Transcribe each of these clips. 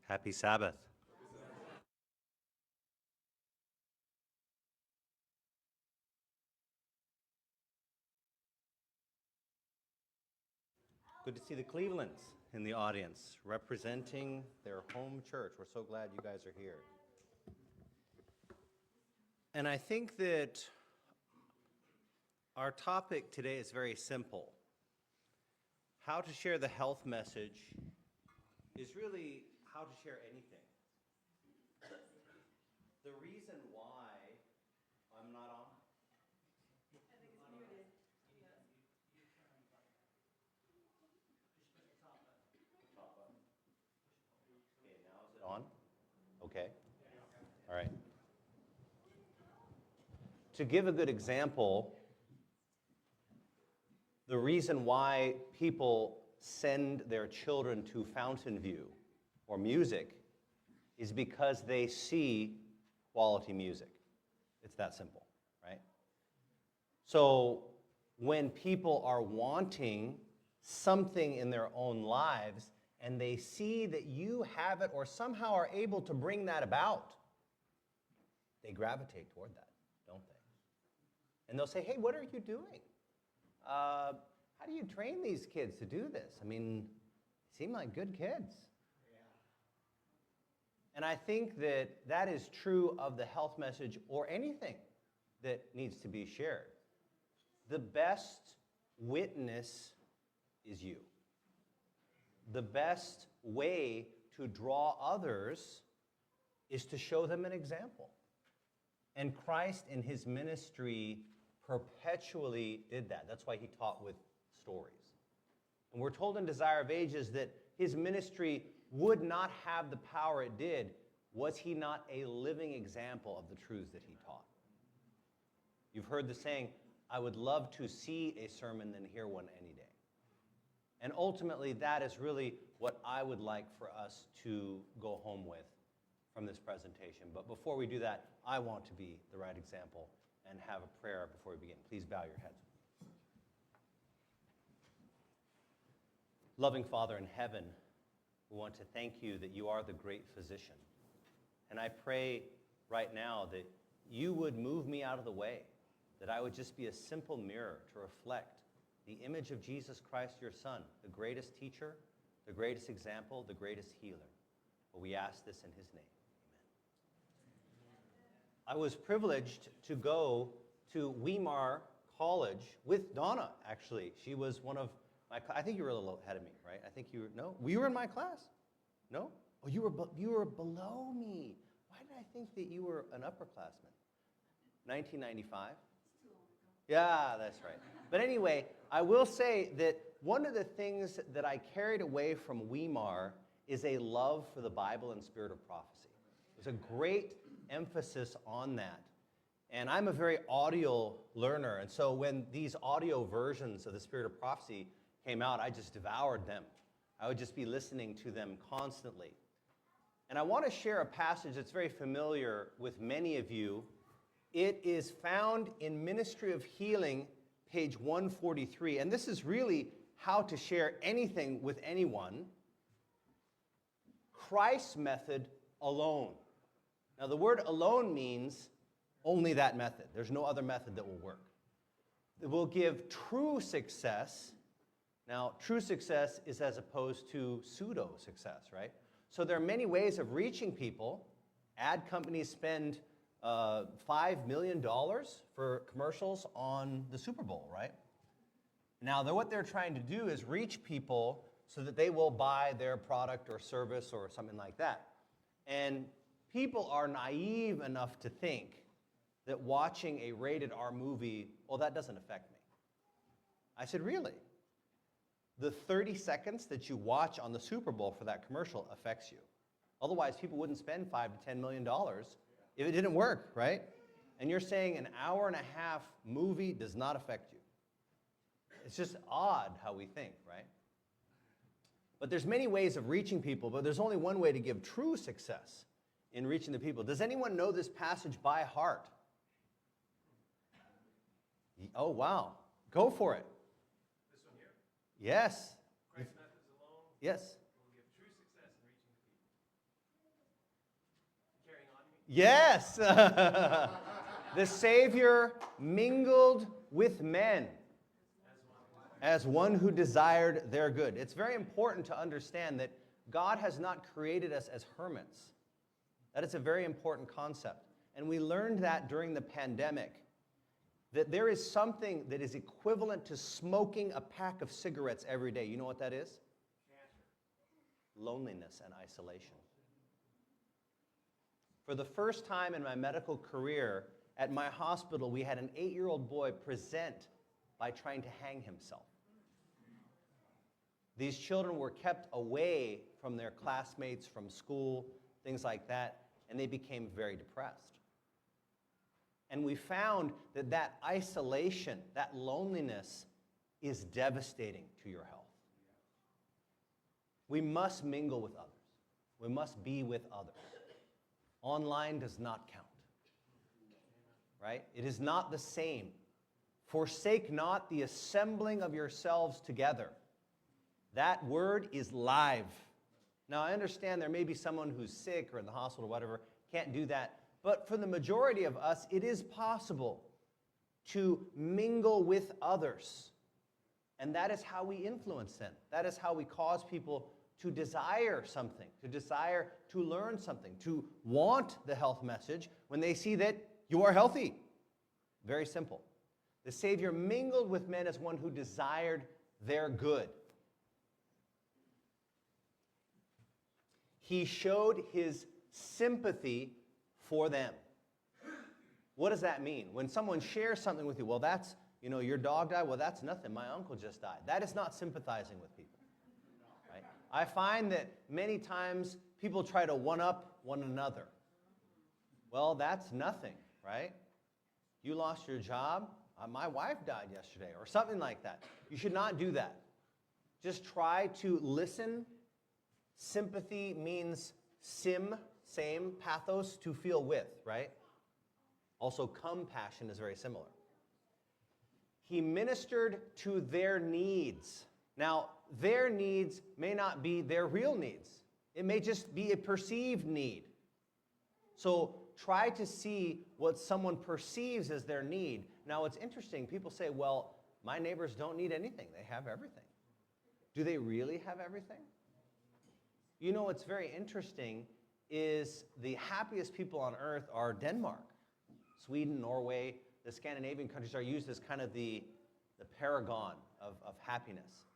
Happy Sabbath. Good to see the Clevelands in the audience representing their home church. We're so glad you guys are here. And I think that our topic today is very simple. How to share the health message is really how to share anything. The reason why I'm not on? I think it's muted. Top up. Okay, now is it on? Okay. All right. To give a good example, the reason why people send their children to Fountain View or music is because they see quality music. It's that simple, right? So when people are wanting something in their own lives and they see that you have it or somehow are able to bring that about, they gravitate toward that, don't they? And they'll say, hey, what are you doing? How do you train these kids to do this? I mean, they seem like good kids. And I think that that is true of the health message or anything that needs to be shared. The best witness is you. The best way to draw others is to show them an example. And Christ in his ministry perpetually did that. That's why he taught with stories. And we're told in Desire of Ages that his ministry would not have the power it did was he not a living example of the truths that he taught. You've heard the saying, I would love to see a sermon than hear one any day. And ultimately, that is really what I would like for us to go home with from this presentation. But before we do that, I want to be the right example and have a prayer before we begin. Please bow your heads. Loving Father in heaven, we want to thank you that you are the great physician. And I pray right now that you would move me out of the way, that I would just be a simple mirror to reflect the image of Jesus Christ, your Son, the greatest teacher, the greatest example, the greatest healer. But we ask this in his name. Amen. I was privileged to go to Weimar College with Donna, actually. She was one of my, I think you were a little ahead of me, right? I think you were, no? You were in my class? No? Oh, you were below me. Why did I think that you were an upperclassman? 1995? Yeah, that's right. But anyway, I will say that one of the things that I carried away from Weimar is a love for the Bible and spirit of prophecy. There's a great emphasis on that. And I'm a very audio learner, and so when these audio versions of the spirit of prophecy came out, I just devoured them. I would just be listening to them constantly. And I want to share a passage that's very familiar with many of you. It is found in Ministry of Healing, page 143. And this is really how to share anything with anyone. Christ's method alone. Now, the word alone means only that method. There's no other method that will work. It will give true success. Now, true success is as opposed to pseudo success, right? So there are many ways of reaching people. Ad companies spend $5 million for commercials on the Super Bowl, right? Now, what they're trying to do is reach people so that they will buy their product or service or something like that. And people are naive enough to think that watching a rated R movie, well, that doesn't affect me. I said, really? The 30 seconds that you watch on the Super Bowl for that commercial affects you. Otherwise, people wouldn't spend $5 to $10 million if it didn't work, right? And you're saying an hour and a half movie does not affect you. It's just odd how we think, right? But there's many ways of reaching people, but there's only one way to give true success in reaching the people. Does anyone know this passage by heart? Oh, wow. Go for it. This one here? Yes. Christ's methods alone Yes. will give true success in reaching the people. Yes. The Savior mingled with men as one who desired their good. It's very important to understand that God has not created us as hermits. That is a very important concept. And we learned that during the pandemic, that there is something that is equivalent to smoking a pack of cigarettes every day. You know what that is? Loneliness and isolation. For the first time in my medical career, at my hospital, we had an 8-year-old boy present by trying to hang himself. These children were kept away from their classmates, from school, things like that, and they became very depressed. And we found that that isolation, that loneliness, is devastating to your health. We must mingle with others. We must be with others. Online does not count, right? It is not the same. Forsake not the assembling of yourselves together. That word is live. Now, I understand there may be someone who's sick or in the hospital or whatever, can't do that. But for the majority of us, it is possible to mingle with others. And that is how we influence them. That is how we cause people to desire something, to desire to learn something, to want the health message when they see that you are healthy. Very simple. The Savior mingled with men as one who desired their good. He showed his sympathy for them. What does that mean? When someone shares something with you, well, that's, your dog died, well, that's nothing. My uncle just died. That is not sympathizing with people. Right? I find that many times people try to one-up one another. Well, that's nothing, right? You lost your job? My wife died yesterday, or something like that. You should not do that. Just try to listen. Sympathy means same, pathos, to feel with, right? Also, compassion is very similar. He ministered to their needs. Now, their needs may not be their real needs. It may just be a perceived need. So try to see what someone perceives as their need. Now, it's interesting. People say, well, my neighbors don't need anything. They have everything. Do they really have everything? What's very interesting is the happiest people on earth are Denmark. Sweden, Norway, the Scandinavian countries are used as kind of the paragon of happiness.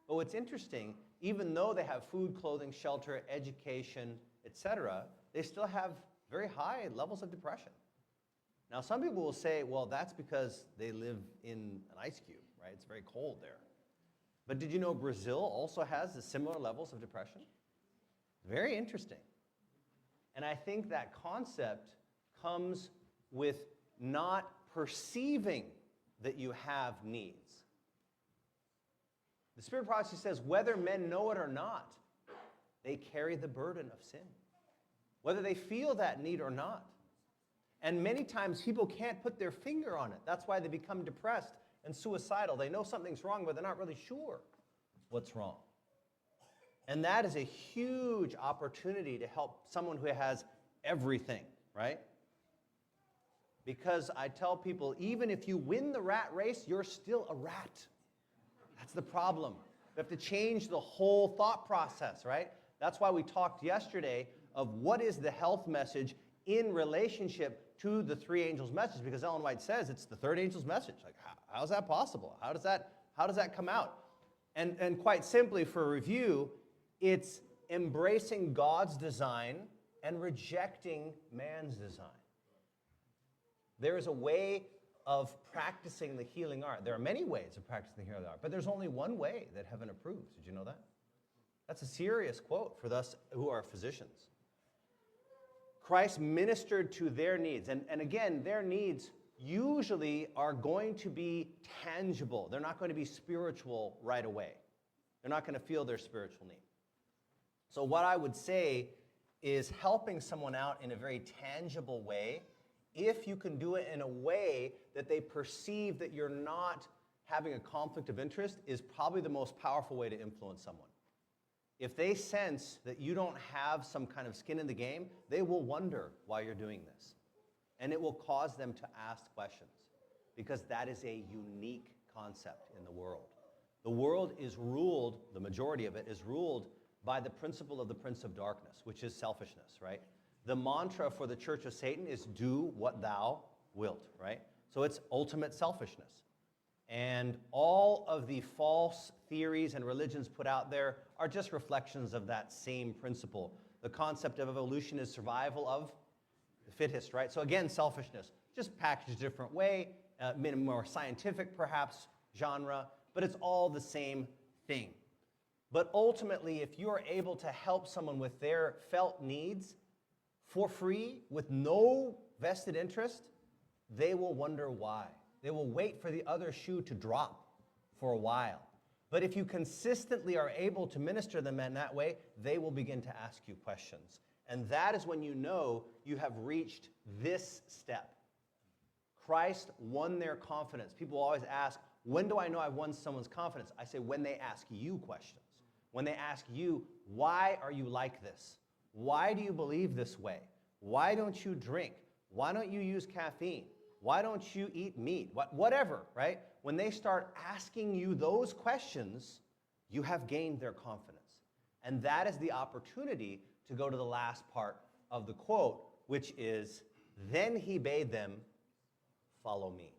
But what's interesting, even though they have food, clothing, shelter, education, etc., they still have very high levels of depression. Now, some people will say, well, that's because they live in an ice cube, right? It's very cold there. But did you know Brazil also has the similar levels of depression? Very interesting. And I think that concept comes with not perceiving that you have needs. The Spirit of prophecy says, whether men know it or not, they carry the burden of sin. Whether they feel that need or not. And many times people can't put their finger on it. That's why they become depressed and suicidal. They know something's wrong, but they're not really sure what's wrong. And that is a huge opportunity to help someone who has everything, right? Because I tell people, even if you win the rat race, you're still a rat. That's the problem. We have to change the whole thought process, right? That's why we talked yesterday of what is the health message in relationship to the three angels' message, because Ellen White says it's the third angel's message. Like, how is that possible? How does that come out? And quite simply, for review, it's embracing God's design and rejecting man's design. There is a way of practicing the healing art. There are many ways of practicing the healing art, but there's only one way that heaven approves. Did you know that? That's a serious quote for us who are physicians. Christ ministered to their needs. And again, their needs usually are going to be tangible. They're not going to be spiritual right away. They're not going to feel their spiritual need. So what I would say is helping someone out in a very tangible way, if you can do it in a way that they perceive that you're not having a conflict of interest, is probably the most powerful way to influence someone. if they sense that you don't have some kind of skin in the game, they will wonder why you're doing this. And it will cause them to ask questions, because that is a unique concept in the world. The world is ruled, the majority of it is ruled by the principle of the prince of darkness, which is selfishness, right? The mantra for the church of Satan is do what thou wilt, right? So it's ultimate selfishness. And all of the false theories and religions put out there are just reflections of that same principle. The concept of evolution is survival of the fittest, right? So again, selfishness, just packaged a different way, more scientific perhaps genre, but it's all the same thing. But ultimately, if you are able to help someone with their felt needs for free, with no vested interest, they will wonder why. They will wait for the other shoe to drop for a while. But if you consistently are able to minister to them in that way, they will begin to ask you questions. And that is when you know you have reached this step. Christ won their confidence. People always ask, when do I know I've won someone's confidence? I say, when they ask you questions. When they ask you, why are you like this? Why do you believe this way? Why don't you drink? Why don't you use caffeine? Why don't you eat meat? Whatever, right? When they start asking you those questions, you have gained their confidence. And that is the opportunity to go to the last part of the quote, which is, then he bade them follow me.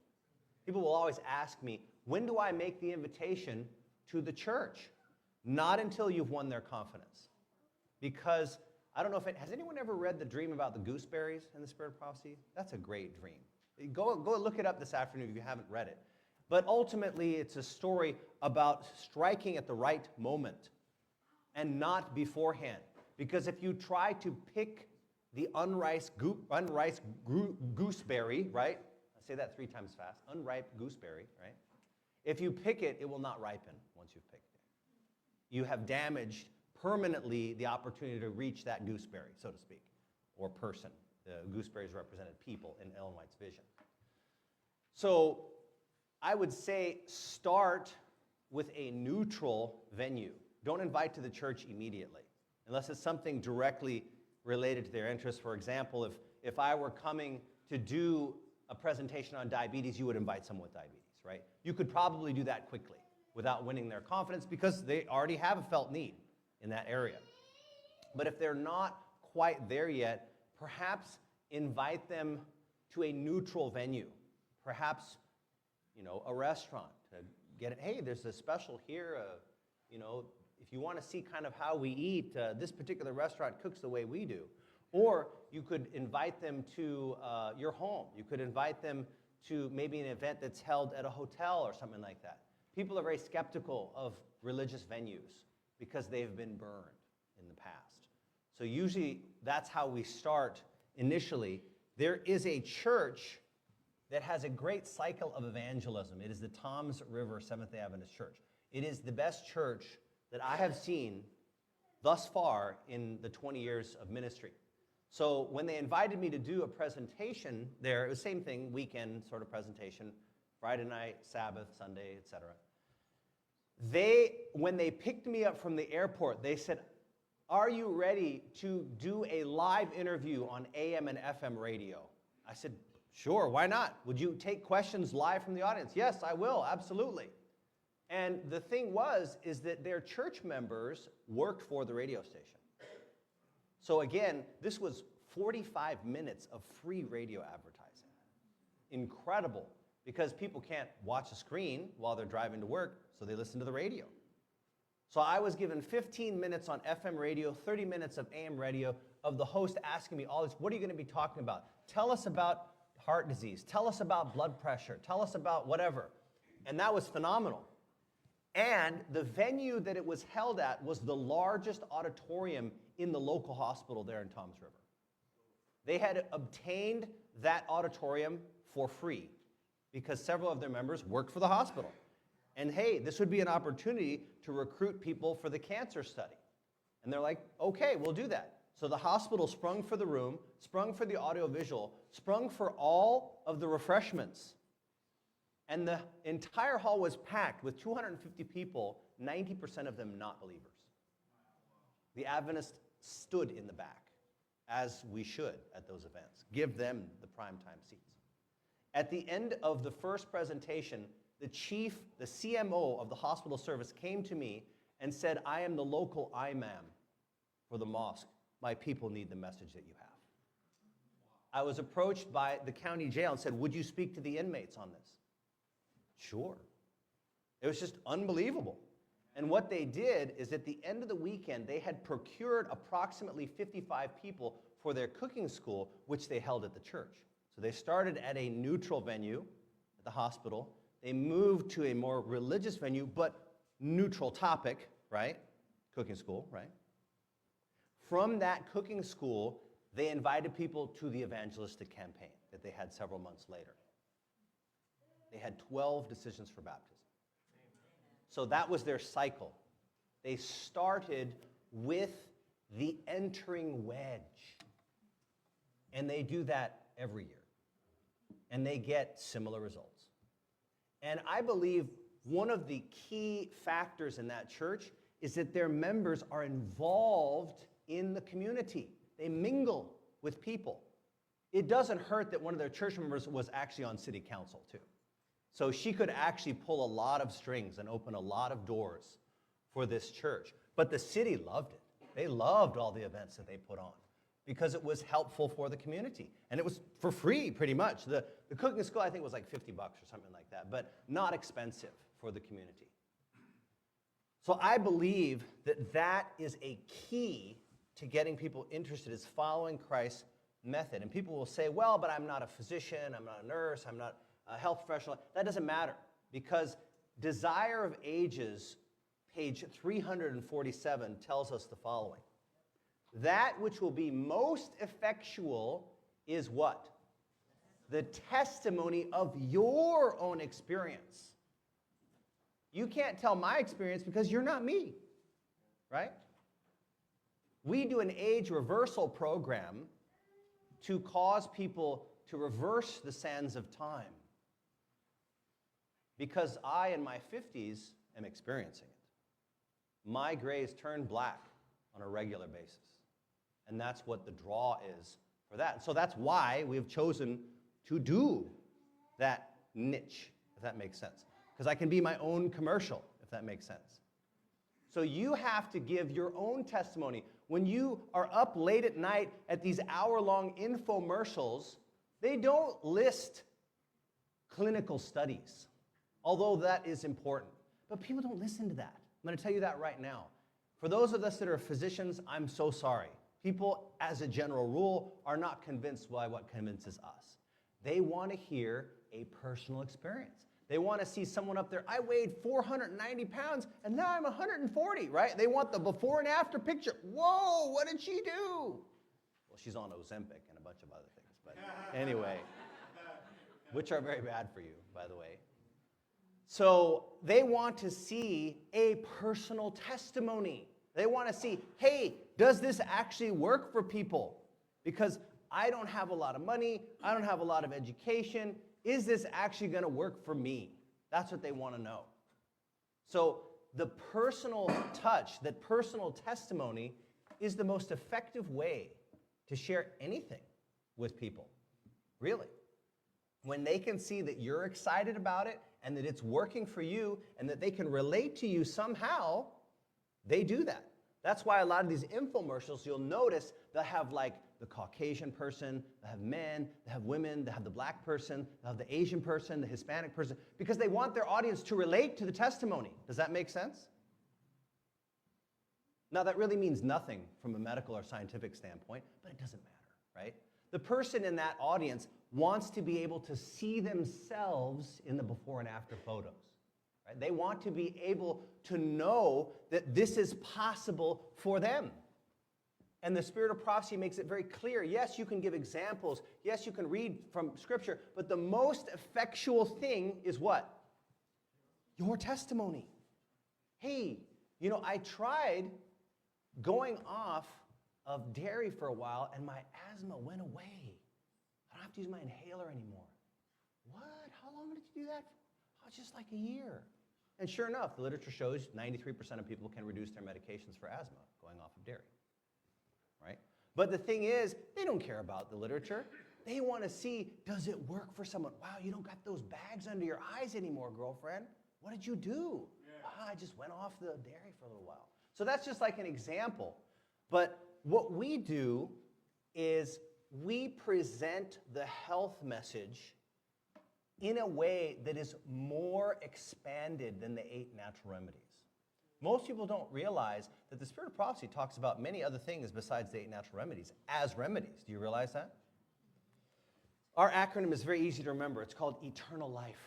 People will always ask me, when do I make the invitation to the church? Not until you've won their confidence. Because, I don't know has anyone ever read the dream about the gooseberries in the Spirit of Prophecy? That's a great dream. Go look it up this afternoon if you haven't read it. But ultimately, it's a story about striking at the right moment and not beforehand. Because if you try to pick the unripe gooseberry, right? I say that 3 times fast. Unripe gooseberry, right? If you pick it, it will not ripen once you've picked it. You have damaged permanently the opportunity to reach that gooseberry, so to speak, or person. The gooseberries represented people in Ellen White's vision. So I would say start with a neutral venue. Don't invite to the church immediately, unless it's something directly related to their interests. For example, if I were coming to do a presentation on diabetes, you would invite someone with diabetes, right? You could probably do that quickly without winning their confidence because they already have a felt need in that area. But if they're not quite there yet, perhaps invite them to a neutral venue. Perhaps, a restaurant to get it. Hey, there's a special here. If you want to see kind of how we eat, this particular restaurant cooks the way we do. Or you could invite them to your home. You could invite them to maybe an event that's held at a hotel or something like that. People are very skeptical of religious venues because they've been burned in the past. So usually that's how we start initially. There is a church that has a great cycle of evangelism. It is the Toms River Seventh-day Adventist Church. It is the best church that I have seen thus far in the 20 years of ministry. So when they invited me to do a presentation there, it was the same thing, weekend sort of presentation, Friday night, Sabbath, Sunday, etc. When they picked me up from the airport, they said, are you ready to do a live interview on AM and FM radio? I said, sure, why not? Would you take questions live from the audience? Yes, I will, absolutely. And the thing is that their church members worked for the radio station. So again, this was 45 minutes of free radio advertising. Incredible, because people can't watch a screen while they're driving to work, so they listen to the radio. So I was given 15 minutes on FM radio, 30 minutes of AM radio, of the host asking me all this, what are you going to be talking about? Tell us about heart disease. Tell us about blood pressure. Tell us about whatever. And that was phenomenal. And the venue that it was held at was the largest auditorium in the local hospital there in Toms River. They had obtained that auditorium for free because several of their members worked for the hospital. And hey, this would be an opportunity to recruit people for the cancer study. And they're like, okay, we'll do that. So the hospital sprung for the room, sprung for the audiovisual, sprung for all of the refreshments. And the entire hall was packed with 250 people, 90% of them not believers. The Adventists stood in the back, as we should at those events. Give them the primetime seats. At the end of the first presentation, the CMO of the hospital service came to me and said, I am the local imam for the mosque. My people need the message that you have. I was approached by the county jail and said, would you speak to the inmates on this? Sure. It was just unbelievable. And what they did is at the end of the weekend, they had procured approximately 55 people for their cooking school, which they held at the church. So they started at a neutral venue at the hospital. They moved to a more religious venue, but neutral topic, right? Cooking school, right? From that cooking school, they invited people to the evangelistic campaign that they had several months later. They had 12 decisions for baptism. So that was their cycle. They started with the entering wedge. And they do that every year. And they get similar results. And I believe one of the key factors in that church is that their members are involved in the community. They mingle with people. It doesn't hurt that one of their church members was actually on city council too. So she could actually pull a lot of strings and open a lot of doors for this church. But the city loved it. They loved all the events that they put on because it was helpful for the community. And it was for free, pretty much. The cooking school, I think, was like $50 or something like that, but not expensive for the community. So I believe that that is a key to getting people interested, is following Christ's method. And people will say, well, but I'm not a physician, I'm not a nurse, I'm not a health professional. That doesn't matter, because Desire of Ages, page 347, tells us the following. That which will be most effectual is what? The testimony of your own experience. You can't tell my experience because you're not me, right? We do an age reversal program to cause people to reverse the sands of time, because I, in my 50s, am experiencing it. My grays turn black on a regular basis. And that's what the draw is for that. So that's why we have chosen to do that niche, if that makes sense. Because I can be my own commercial, if that makes sense. So you have to give your own testimony. When you are up late at night at these hour-long infomercials, they don't list clinical studies, although that is important. But people don't listen to that. I'm going to tell you that right now. For those of us that are physicians, I'm so sorry. People, as a general rule, are not convinced by what convinces us. They want to hear a personal experience. They want to see someone up there, I weighed 490 pounds, and now I'm 140, right? They want the before and after picture. Whoa, what did she do? Well, she's on Ozempic and a bunch of other things, but anyway, which are very bad for you, by the way. So they want to see a personal testimony. They want to see, hey, does this actually work for people? Because I don't have a lot of money, I don't have a lot of education. Is this actually going to work for me? That's what they want to know. So the personal touch, that personal testimony, is the most effective way to share anything with people, really. When they can see that you're excited about it and that it's working for you and that they can relate to you somehow, they do that. That's why a lot of these infomercials, you'll notice, they'll have like the Caucasian person, they'll have men, they'll have women, they'll have the black person, they'll have the Asian person, the Hispanic person, because they want their audience to relate to the testimony. Does that make sense? Now, that really means nothing from a medical or scientific standpoint, but it doesn't matter, right? The person in that audience wants to be able to see themselves in the before and after photos. Right? They want to be able to know that this is possible for them. And the spirit of prophecy makes it very clear. Yes, you can give examples. Yes, you can read from Scripture. But the most effectual thing is what? Your testimony. Hey, you know, I tried going off of dairy for a while, and my asthma went away. I don't have to use my inhaler anymore. What? How long did you do that for? Oh, just like a year. And sure enough, the literature shows 93% of people can reduce their medications for asthma going off of dairy, right? But the thing is, they don't care about the literature. They want to see, does it work for someone? Wow, you don't got those bags under your eyes anymore, girlfriend. What did you do? I just went off the dairy for a little while. So that's just like an example. But what we do is we present the health message in a way that is more expanded than the 8 natural remedies. Most people don't realize that the Spirit of Prophecy talks about many other things besides the 8 natural remedies as remedies. Do you realize that? Our acronym is very easy to remember. It's called Eternal Life.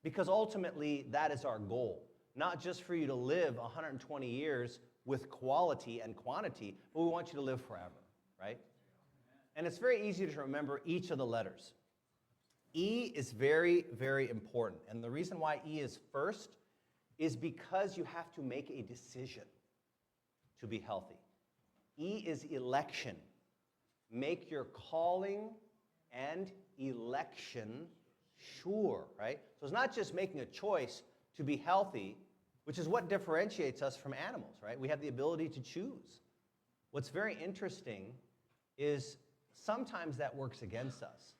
Because ultimately, that is our goal. Not just for you to live 120 years with quality and quantity, but we want you to live forever, right? And it's very easy to remember each of the letters. E is very, very important. And the reason why E is first is because you have to make a decision to be healthy. E is election. Make your calling and election sure, right? So it's not just making a choice to be healthy, which is what differentiates us from animals, right? We have the ability to choose. What's very interesting is sometimes that works against us.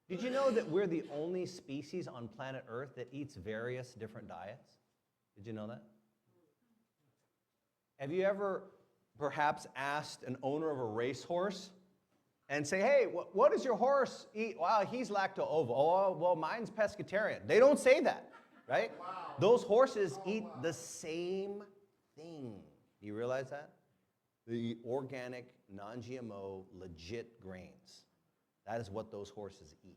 Did you know that we're the only species on planet Earth that eats various different diets? Did you know that? Have you ever perhaps asked an owner of a racehorse and say, hey, what does your horse eat? Wow, he's lacto-ovo. Oh, well, mine's pescatarian. They don't say that, right? Wow. Those horses eat the same thing. Do you realize that? The organic, non-GMO, legit grains. That is what those horses eat.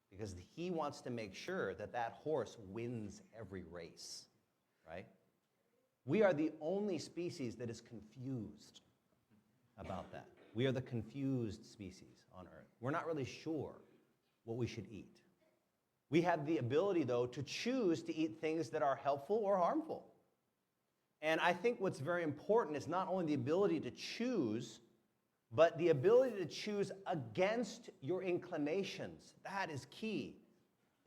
Because he wants to make sure that that horse wins every race, right? We are the only species that is confused about that. We are the confused species on Earth. We're not really sure what we should eat. We have the ability, though, to choose to eat things that are helpful or harmful. And I think what's very important is not only the ability to choose, but the ability to choose against your inclinations. That is key.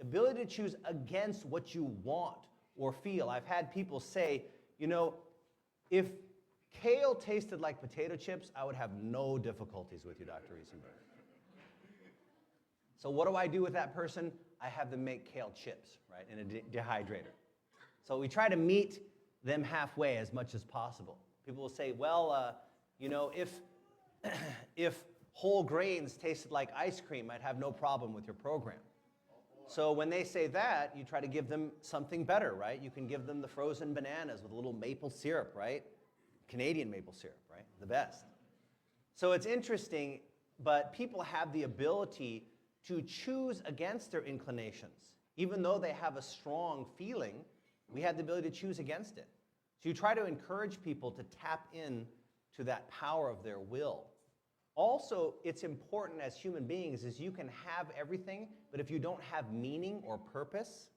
Ability to choose against what you want or feel. I've had people say, you know, if kale tasted like potato chips, I would have no difficulties with you, Dr. Reisenberger. So what do I do with that person? I have them make kale chips, right, in a dehydrator. So we try to meet them halfway as much as possible. People will say, well, you know, if whole grains tasted like ice cream, I'd have no problem with your program. So when they say that, you try to give them something better, right? You can give them the frozen bananas with a little maple syrup, right? Canadian maple syrup, right? The best. So it's interesting, but people have the ability to choose against their inclinations. Even though they have a strong feeling, we have the ability to choose against it. So you try to encourage people to tap in to that power of their will. Also, it's important as human beings is you can have everything, but if you don't have meaning or purpose,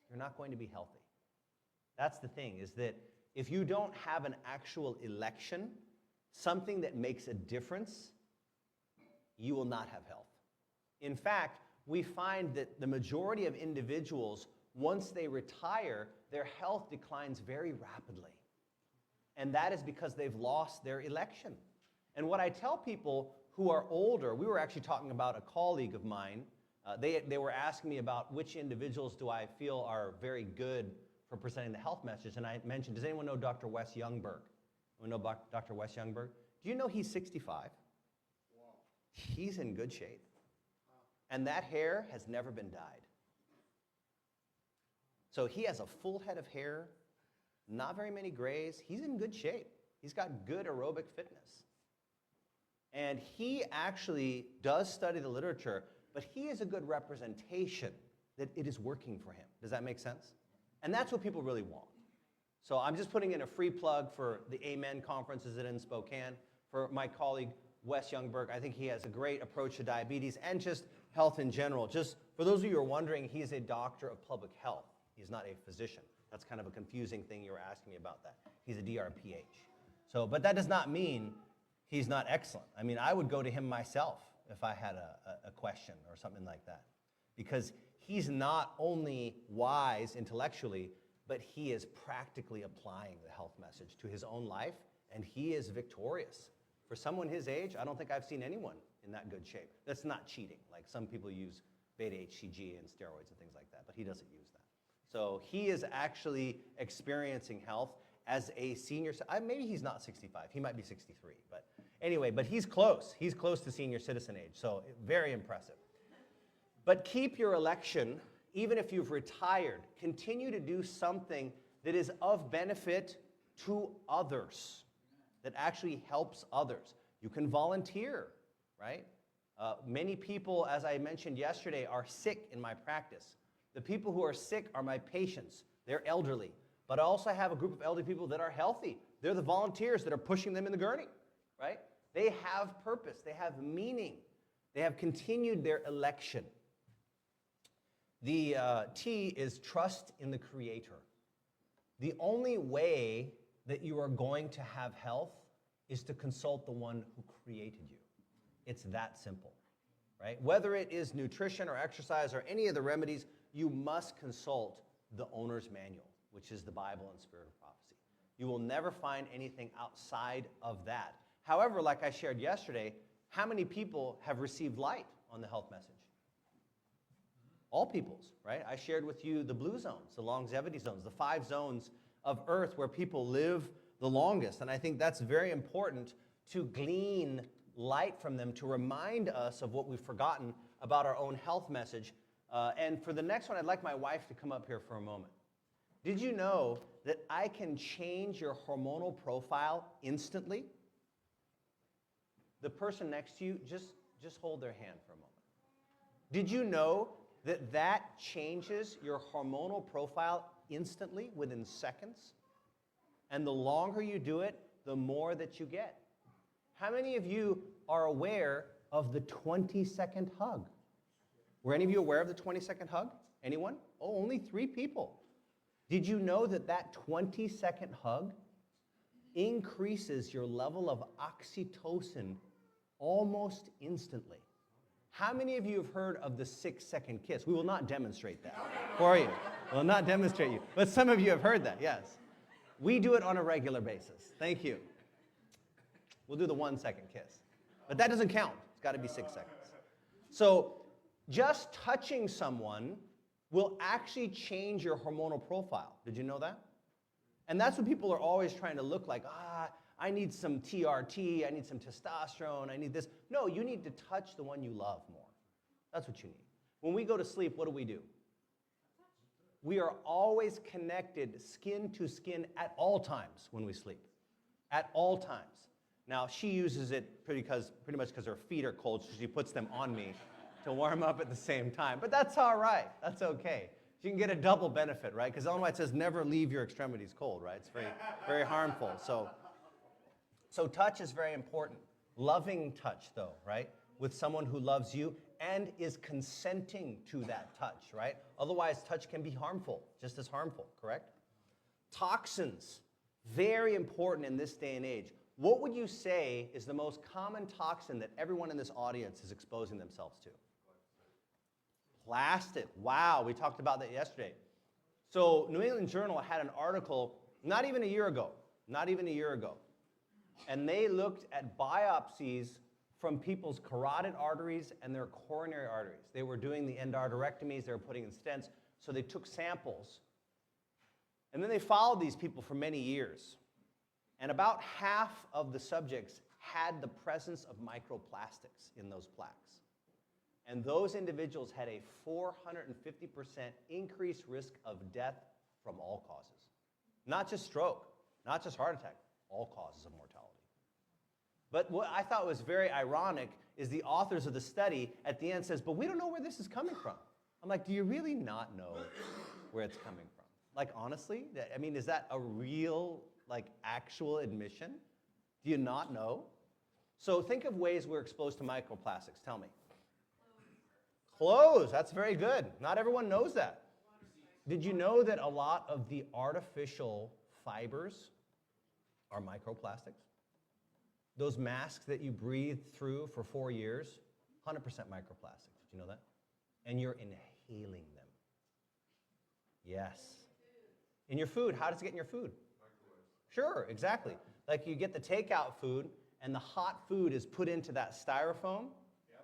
you're not going to be healthy. That's the thing, is that if you don't have an actual election, something that makes a difference, you will not have health. In fact, we find that the majority of individuals, once they retire, their health declines very rapidly. And that is because they've lost their election. And what I tell people who are older, we were actually talking about a colleague of mine. They were asking me about which individuals do I feel are very good for presenting the health message. And I mentioned, does anyone know Dr. Wes Youngberg? Anyone know Dr. Wes Youngberg? Do you know he's 65? Wow. He's in good shape. And that hair has never been dyed. So he has a full head of hair, not very many grays. He's in good shape. He's got good aerobic fitness. And he actually does study the literature, but he is a good representation that it is working for him. Does that make sense? And that's what people really want. So I'm just putting in a free plug for the Amen conferences in Spokane for my colleague, Wes Youngberg. I think he has a great approach to diabetes and just health in general. Just for those of you who are wondering, he is a doctor of public health. He's not a physician. That's kind of a confusing thing you were asking me about that. He's a DRPH. So, but that does not mean he's not excellent. I mean, I would go to him myself if I had a question or something like that, because he's not only wise intellectually, but he is practically applying the health message to his own life, and he is victorious. For someone his age, I don't think I've seen anyone in that good shape. That's not cheating. Like some people use beta-HCG and steroids and things like that, but he doesn't use that. So he is actually experiencing health as a senior. Maybe he's not 65. He might be 63. But anyway, but he's close. He's close to senior citizen age. So very impressive. But keep your election, even if you've retired. Continue to do something that is of benefit to others, that actually helps others. You can volunteer, right? Many people, as I mentioned yesterday, are sick in my practice. The people who are sick are my patients. They're elderly. But I also have a group of elderly people that are healthy. They're the volunteers that are pushing them in the gurney, right? They have purpose. They have meaning. They have continued their election. The T is trust in the Creator. The only way that you are going to have health is to consult the one who created you. It's that simple, right? Whether it is nutrition or exercise or any of the remedies, you must consult the owner's manual, which is the Bible and Spirit of Prophecy. You will never find anything outside of that. However, like I shared yesterday, how many people have received light on the health message? All peoples, right? I shared with you the blue zones, the longevity zones, the 5 zones of Earth where people live the longest. And I think that's very important to glean light from them, to remind us of what we've forgotten about our own health message. And for the next one, I'd like my wife to come up here for a moment. Did you know that I can change your hormonal profile instantly? The person next to you, just hold their hand for a moment. Did you know that that changes your hormonal profile instantly within seconds? And the longer you do it, the more that you get. How many of you are aware of the 20-second hug? Were any of you aware of the 20-second hug? Anyone? Oh, only 3 people. Did you know that that 20-second hug increases your level of oxytocin almost instantly? How many of you have heard of the 6-second kiss? We will not demonstrate that for you. We will not demonstrate you. But some of you have heard that, yes. We do it on a regular basis. Thank you. We'll do the 1-second kiss. But that doesn't count. It's got to be 6 seconds. So just touching someone will actually change your hormonal profile. Did you know that? And that's what people are always trying to look like. I need some TRT, I need some testosterone, I need this. No, you need to touch the one you love more. That's what you need. When we go to sleep, what do? We are always connected skin to skin at all times when we sleep. At all times. Now, she uses it pretty much because her feet are cold, so she puts them on me to warm up at the same time. But that's all right. That's okay. You can get a double benefit, right? Because Ellen White says never leave your extremities cold, right? It's very, very harmful. So touch is very important. Loving touch, though, right? With someone who loves you and is consenting to that touch, right? Otherwise, touch can be harmful, just as harmful, correct? Toxins, very important in this day and age. What would you say is the most common toxin that everyone in this audience is exposing themselves to? Plastic. Wow, we talked about that yesterday. So New England Journal had an article not even a year ago, and they looked at biopsies from people's carotid arteries and their coronary arteries. They were doing the endarterectomies, they were putting in stents, so they took samples. And then they followed these people for many years. And about half of the subjects had the presence of microplastics in those plaques. And those individuals had a 450% increased risk of death from all causes. Not just stroke, not just heart attack, all causes of mortality. But what I thought was very ironic is the authors of the study at the end says, but we don't know where this is coming from. I'm like, do you really not know where it's coming from? Like, honestly, I mean, is that a real, actual admission? Do you not know? So think of ways we're exposed to microplastics. Tell me. Clothes, that's very good. Not everyone knows that. Did you know that a lot of the artificial fibers are microplastics? Those masks that you breathe through for 4 years, 100% microplastics. Did you know that? And you're inhaling them. Yes. In your food. How does it get in your food? Sure, exactly. Like you get the takeout food, and the hot food is put into that styrofoam,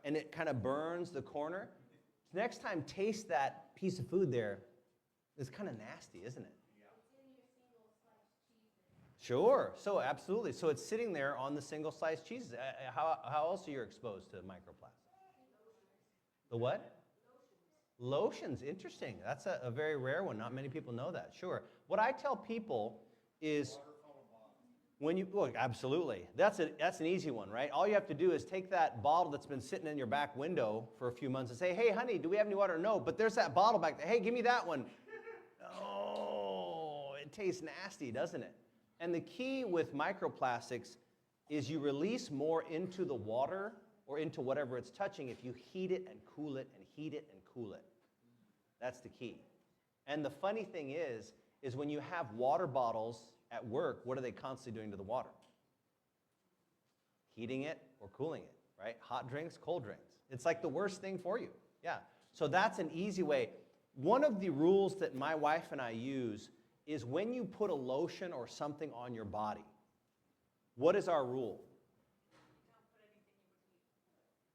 and it kind of burns the corner. Next time, taste that piece of food there. It's kind of nasty, isn't it? Sure. So absolutely. So it's sitting there on the single-sliced cheeses. How else are you exposed to microplastics? The what? Lotions. Interesting. That's a very rare one. Not many people know that. Sure. What I tell people is when you look, absolutely. That's an easy one, right? All you have to do is take that bottle that's been sitting in your back window for a few months and say, "Hey, honey, do we have any water?" No, but there's that bottle back there. Hey, give me that one. Oh, it tastes nasty, doesn't it? And the key with microplastics is you release more into the water or into whatever it's touching if you heat it and cool it and heat it and cool it. That's the key. And the funny thing is when you have water bottles at work, what are they constantly doing to the water? Heating it or cooling it, right? Hot drinks, cold drinks. It's like the worst thing for you. Yeah. So that's an easy way. One of the rules that my wife and I use is when you put a lotion or something on your body, what is our rule?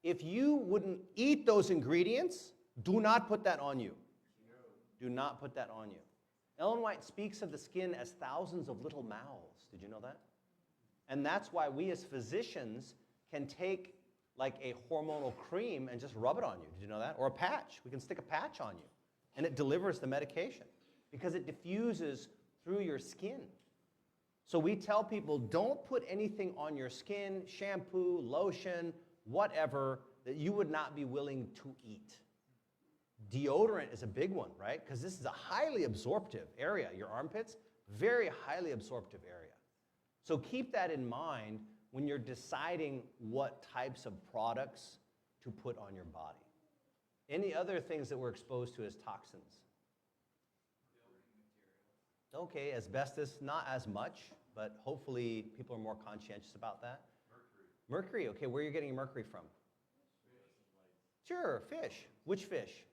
If you wouldn't eat those ingredients, do not put that on you. Do not put that on you. Ellen White speaks of the skin as thousands of little mouths. Did you know that? And that's why we as physicians can take like a hormonal cream and just rub it on you. Did you know that? Or a patch. We can stick a patch on you, and it delivers the medication because it diffuses through your skin. So we tell people, don't put anything on your skin, shampoo, lotion, whatever, that you would not be willing to eat. Deodorant is a big one, right? Because this is a highly absorptive area. Your armpits, very highly absorptive area. So keep that in mind when you're deciding what types of products to put on your body. Any other things that we're exposed to as toxins? Okay, asbestos, not as much, but hopefully people are more conscientious about that. Mercury, okay, where are you getting your mercury from? Sure, fish. Which fish?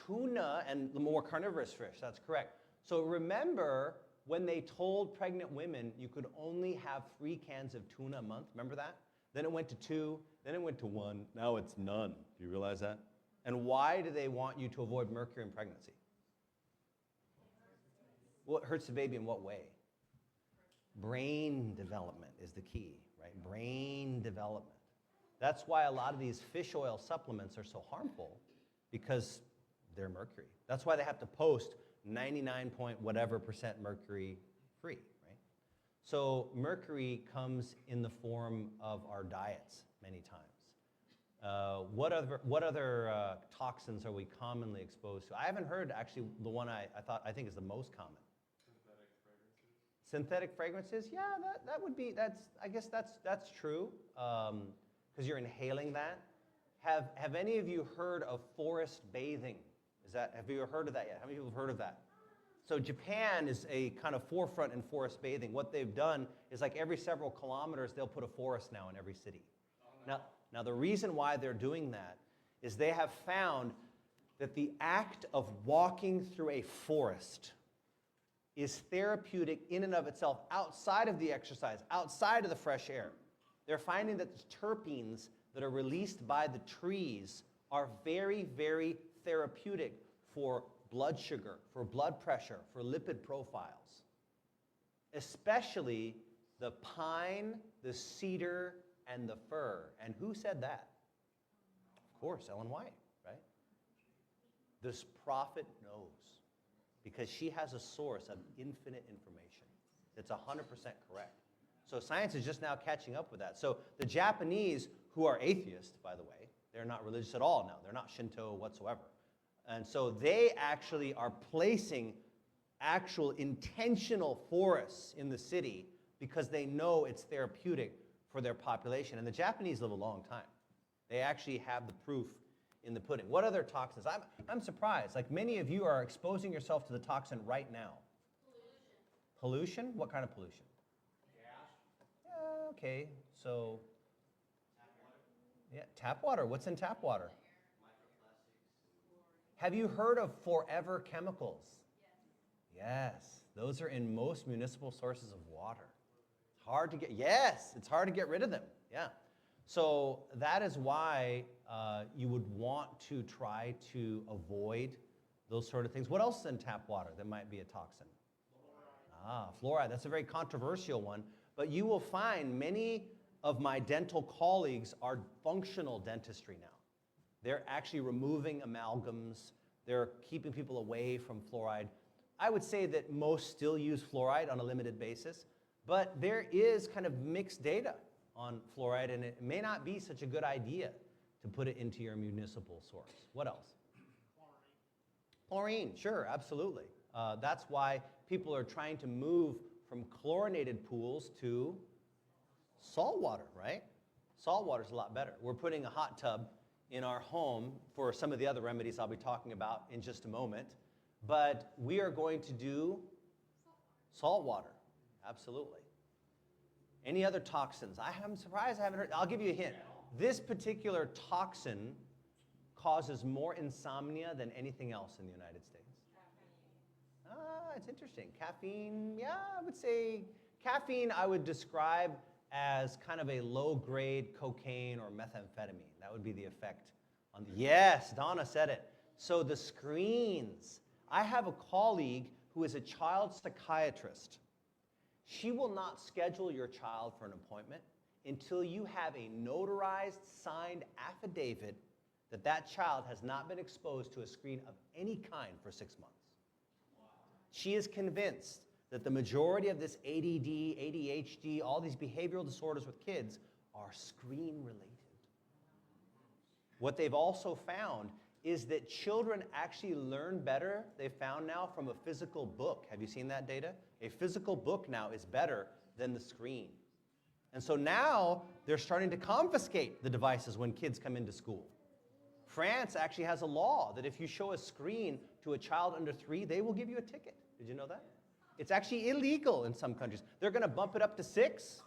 Tuna and the more carnivorous fish, that's correct. So remember when they told pregnant women you could only have 3 cans of tuna a month, remember that? Then it went to 2, then it went to 1, now it's none. Do you realize that? And why do they want you to avoid mercury in pregnancy? Well, it hurts the baby in what way? Brain development is the key, right? Brain development. That's why a lot of these fish oil supplements are so harmful, because they're mercury. That's why they have to post 99 point whatever % mercury free, right? So mercury comes in the form of our diets many times. What other toxins are we commonly exposed to? I haven't heard actually the one I think is the most common. Synthetic fragrances? Yeah, that would be, I guess that's true, because you're inhaling that. Have any of you heard of forest bathing? Have you heard of that yet? How many people have heard of that? So Japan is a kind of forefront in forest bathing. What they've done is like every several kilometers, they'll put a forest now in every city. Now the reason why they're doing that is they have found that the act of walking through a forest is therapeutic in and of itself, outside of the exercise, outside of the fresh air. They're finding that the terpenes that are released by the trees are very, very therapeutic for blood sugar, for blood pressure, for lipid profiles. Especially the pine, the cedar, and the fir. And who said that? Of course, Ellen White, right? This prophet knows, because she has a source of infinite information. It's 100% correct. So science is just now catching up with that. So the Japanese, who are atheists, by the way, they're not religious at all now. They're not Shinto whatsoever. And so they actually are placing actual intentional forests in the city because they know it's therapeutic for their population. And the Japanese live a long time. They actually have the proof in the pudding. What other toxins? I'm surprised. Like many of you are exposing yourself to the toxin right now. Pollution? Pollution? What kind of pollution? Gas. Yeah, okay. So, tap water. Yeah, tap water. What's in tap water? Have you heard of forever chemicals? Yes, those are in most municipal sources of water. It's hard to get, yes, it's hard to get rid of them, yeah. So that is why you would want to try to avoid those sort of things. What else is in tap water that might be a toxin? Fluoride, that's a very controversial one, but you will find many of my dental colleagues are functional dentistry now. They're actually removing amalgams. They're keeping people away from fluoride. I would say that most still use fluoride on a limited basis, but there is kind of mixed data on fluoride, and it may not be such a good idea to put it into your municipal source. What else? Chlorine, sure, absolutely. That's why people are trying to move from chlorinated pools to salt water, right? Salt water is a lot better. We're putting a hot tub in our home for some of the other remedies I'll be talking about in just a moment. But we are going to do salt water, absolutely. Any other toxins? I'm surprised I haven't heard. I'll give you a hint. This particular toxin causes more insomnia than anything else in the United States. It's interesting. Caffeine, yeah, I would say caffeine I would describe as kind of a low-grade cocaine or methamphetamine. That would be the effect on the, yes, Donna said it. So the screens. I have a colleague who is a child psychiatrist. She will not schedule your child for an appointment until you have a notarized, signed affidavit that that child has not been exposed to a screen of any kind for 6 months. Wow. She is convinced that the majority of this ADD, ADHD, all these behavioral disorders with kids are screen-related. What they've also found is that children actually learn better, they've found now, from a physical book. Have you seen that data? A physical book now is better than the screen. And so now they're starting to confiscate the devices when kids come into school. France actually has a law that if you show a screen to a child under 3, they will give you a ticket. Did you know that? It's actually illegal in some countries. They're going to bump it up to 6.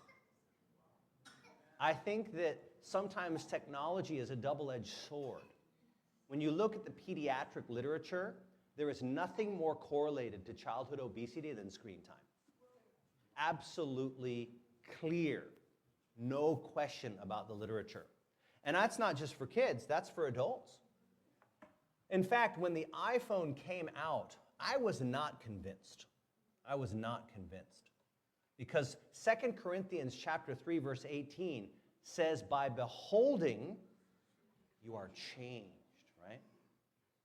I think that sometimes technology is a double-edged sword. When you look at the pediatric literature, there is nothing more correlated to childhood obesity than screen time. Absolutely clear. No question about the literature. And that's not just for kids, that's for adults. In fact, when the iPhone came out, I was not convinced. I was not convinced. Because 2 Corinthians chapter 3, verse 18 says, by beholding, you are changed, right?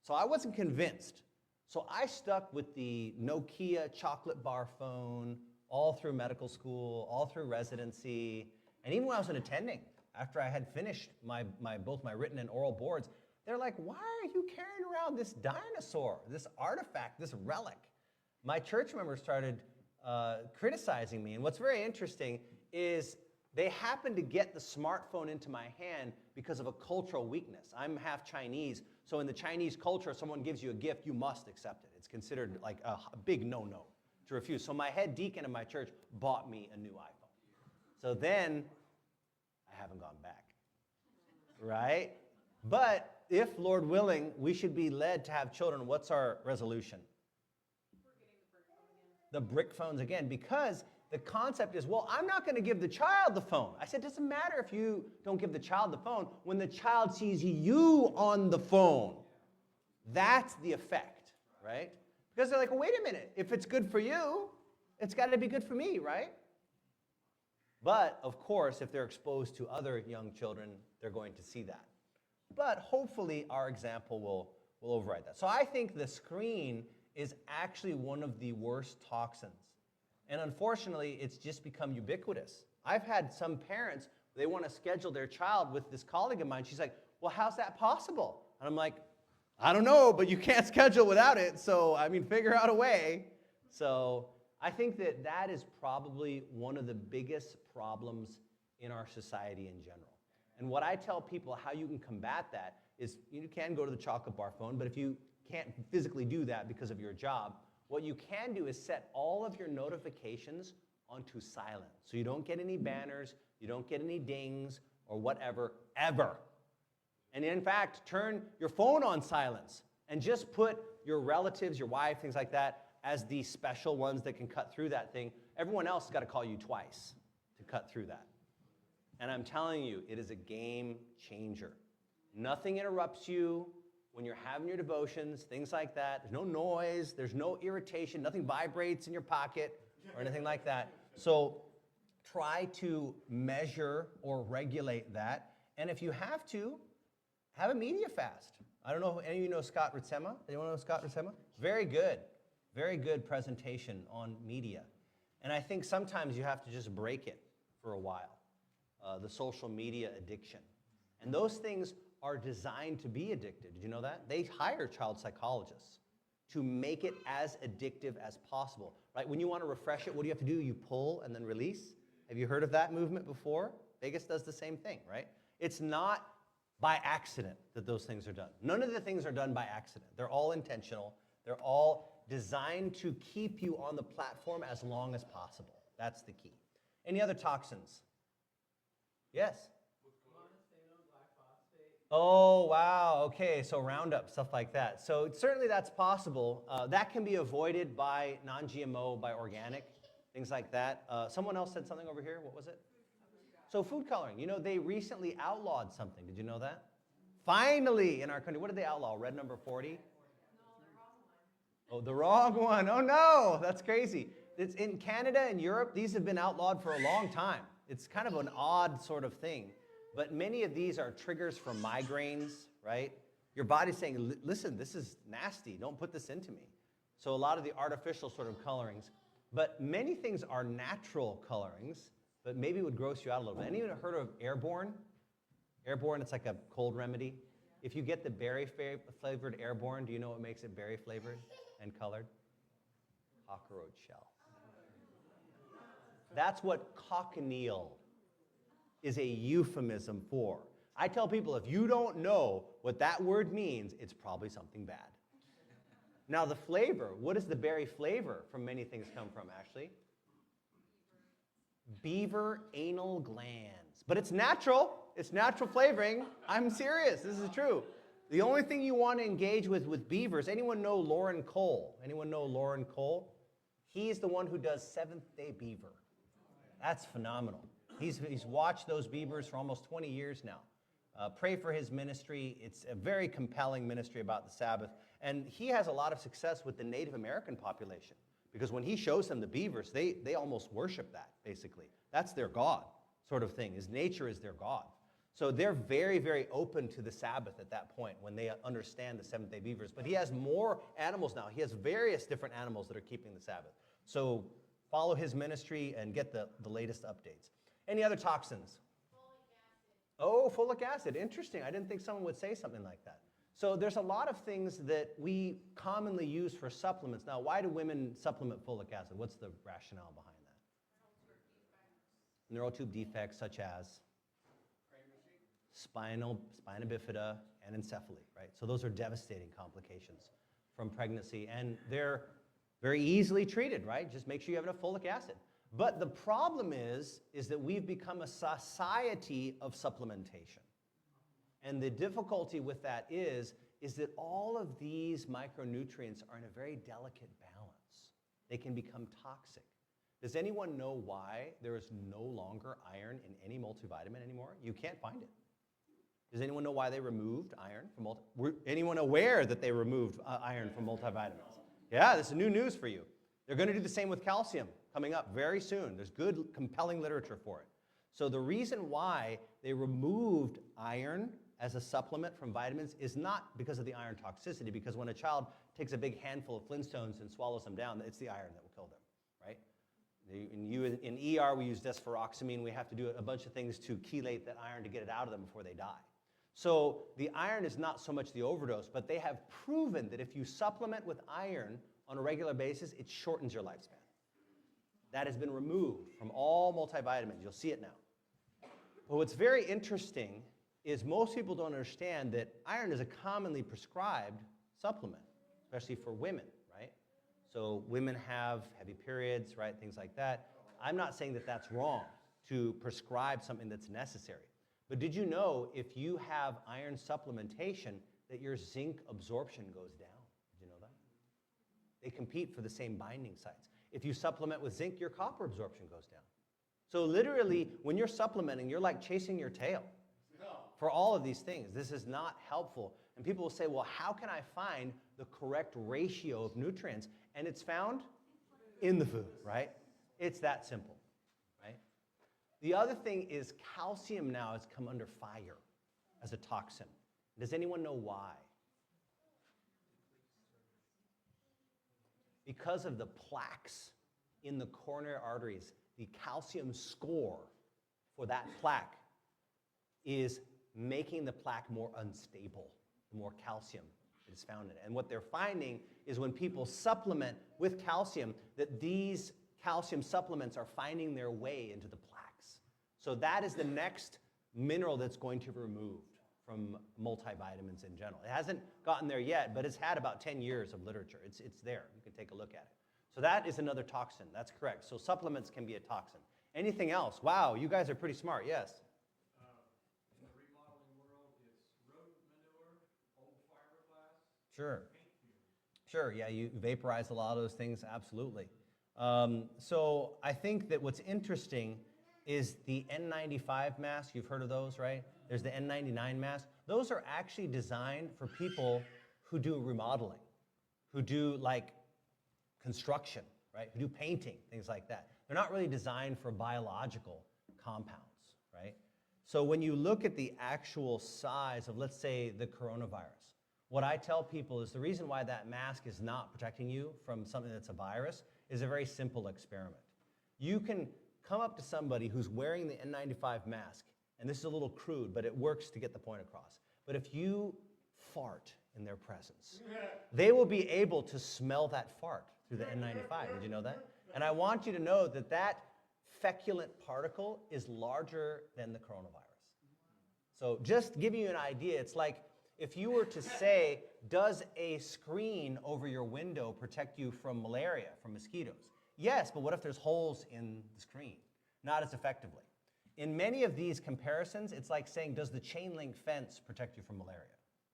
So I wasn't convinced. So I stuck with the Nokia chocolate bar phone all through medical school, all through residency, and even when I was attending, after I had finished both my written and oral boards, they're like, why are you carrying around this dinosaur, this artifact, this relic? My church members started criticizing me, and what's very interesting is they happened to get the smartphone into my hand because of a cultural weakness. I'm half Chinese, so in the Chinese culture, if someone gives you a gift, you must accept it. It's considered like a big no-no to refuse. So my head deacon in my church bought me a new iPhone. So then, I haven't gone back, right? But if, Lord willing, we should be led to have children, what's our resolution? We're getting The brick phones again, because the concept is, well, I'm not going to give the child the phone. I said, it doesn't matter if you don't give the child the phone. When the child sees you on the phone, that's the effect, right? Because they're like, well, wait a minute. If it's good for you, it's got to be good for me, right? But, of course, if they're exposed to other young children, they're going to see that. But hopefully our example will override that. So I think the screen is actually one of the worst toxins. And unfortunately, it's just become ubiquitous. I've had some parents, they want to schedule their child with this colleague of mine. She's like, well, how's that possible? And I'm like, I don't know, but you can't schedule without it. So, figure out a way. So I think that that is probably one of the biggest problems in our society in general. And what I tell people how you can combat that is you can go to the chocolate bar phone, but if you can't physically do that because of your job, what you can do is set all of your notifications onto silent. So you don't get any banners, you don't get any dings or whatever, ever. And in fact, turn your phone on silence And just put your relatives, your wife, things like that, as the special ones that can cut through that thing. Everyone else has got to call you twice to cut through that. And I'm telling you, it is a game changer. Nothing interrupts you when you're having your devotions, things like that. There's no noise, there's no irritation, nothing vibrates in your pocket or anything like that. So try to measure or regulate that. And if you have to, have a media fast. I don't know if any of you know Scott Ritzema. Anyone know Scott Ritzema? Very good presentation on media. And I think sometimes you have to just break it for a while, the social media addiction. And those things are designed to be addicted. Did you know that? They hire child psychologists to make it as addictive as possible. Right? When you want to refresh it, what do you have to do? You pull and then release. Have you heard of that movement before? Vegas does the same thing, right? It's not by accident that those things are done. None of the things are done by accident. They're all intentional. They're all designed to keep you on the platform as long as possible. That's the key. Any other toxins? Yes? Oh, wow. Okay, so Roundup, stuff like that. So certainly that's possible. That can be avoided by non-GMO, by organic, things like that. Someone else said something over here. What was it? So food coloring. You know, they recently outlawed something. Did you know that? Finally, in our country. What did they outlaw? Red number 40? Oh, the wrong one. Oh, no. That's crazy. It's in Canada and Europe, these have been outlawed for a long time. It's kind of an odd sort of thing. But many of these are triggers for migraines, right? Your body's saying, listen, this is nasty. Don't put this into me. So a lot of the artificial sort of colorings. But many things are natural colorings, but maybe would gross you out a little bit. Anyone heard of Airborne? Airborne, it's like a cold remedy. If you get the berry-flavored Airborne, do you know what makes it berry-flavored and colored? Cockroach shell. That's what cochineal is a euphemism for. I tell people, if you don't know what that word means, it's probably something bad. Now the flavor, what does the berry flavor from many things come from, Ashley? Beaver anal glands. But it's natural. It's natural flavoring. I'm serious. This is true. The only thing you want to engage with beavers, anyone know Lauren Cole? Anyone know Lauren Cole? He's the one who does Seventh-day Beaver. That's phenomenal. He's watched those beavers for almost 20 years now. Pray for his ministry. It's a very compelling ministry about the Sabbath. And he has a lot of success with the Native American population. Because when he shows them the beavers, they almost worship that, basically. That's their god, sort of thing. His nature is their god. So they're very, very open to the Sabbath at that point when they understand the seventh-day beavers. But he has more animals now. He has various different animals that are keeping the Sabbath. So follow his ministry and get the latest updates. Any other toxins? Oh, folic acid. Interesting. I didn't think someone would say something like that. So there's a lot of things that we commonly use for supplements. Now, why do women supplement folic acid? What's the rationale behind that? Neural tube defects such as spina bifida and encephaly, right? So those are devastating complications from pregnancy, and they're very easily treated, right? Just make sure you have enough folic acid. But the problem is that we've become a society of supplementation. And the difficulty with that is that all of these micronutrients are in a very delicate balance. They can become toxic. Does anyone know why there is no longer iron in any multivitamin anymore? You can't find it. Does anyone know why they removed iron from anyone aware that they removed iron from multivitamins? Yeah, this is new news for you. They're going to do the same with calcium coming up very soon. There's good, compelling literature for it. So the reason why they removed iron as a supplement from vitamins is not because of the iron toxicity, because when a child takes a big handful of Flintstones and swallows them down, it's the iron that will kill them, right? In ER, we use desferoxamine. We have to do a bunch of things to chelate that iron to get it out of them before they die. So the iron is not so much the overdose, but they have proven that if you supplement with iron on a regular basis, it shortens your lifespan. That has been removed from all multivitamins. You'll see it now. But what's very interesting is most people don't understand that iron is a commonly prescribed supplement, especially for women, right? So women have heavy periods, right, things like that. I'm not saying that that's wrong to prescribe something that's necessary. But did you know if you have iron supplementation, that your zinc absorption goes down. Did you know that? They compete for the same binding sites. If you supplement with zinc, your copper absorption goes down. So literally, when you're supplementing, you're like chasing your tail for all of these things. This is not helpful. And people will say, well, how can I find the correct ratio of nutrients? And it's found in the food, right? It's that simple, right? The other thing is calcium now has come under fire as a toxin. Does anyone know why? Because of the plaques in the coronary arteries, the calcium score for that plaque is making the plaque more unstable, the more calcium that is found in it. And what they're finding is when people supplement with calcium, that these calcium supplements are finding their way into the plaques. So that is the next mineral that's going to be removed from multivitamins in general. It hasn't gotten there yet, but it's had about 10 years of literature. It's there. You can take a look at it. So that is another toxin. That's correct. So supplements can be a toxin. Anything else? Wow, you guys are pretty smart. Yes? In the remodeling world, it's rodent manure, old fiberglass, Sure. paint fumes. Sure, yeah, you vaporize a lot of those things, absolutely. So I think that what's interesting is the N95 mask. You've heard of those, right? There's the N99 mask. Those are actually designed for people who do remodeling, who do like construction, right? Who do painting, things like that. They're not really designed for biological compounds, right? So when you look at the actual size of, let's say, the coronavirus, what I tell people is the reason why that mask is not protecting you from something that's a virus is a very simple experiment. You can come up to somebody who's wearing the N95 mask, and this is a little crude, but it works to get the point across. But if you fart in their presence, they will be able to smell that fart through the N95. Did you know that? And I want you to know that that feculent particle is larger than the coronavirus. So just giving you an idea, it's like if you were to say, does a screen over your window protect you from malaria, from mosquitoes? Yes, but what if there's holes in the screen? Not as effectively. In many of these comparisons, it's like saying, does the chain link fence protect you from malaria?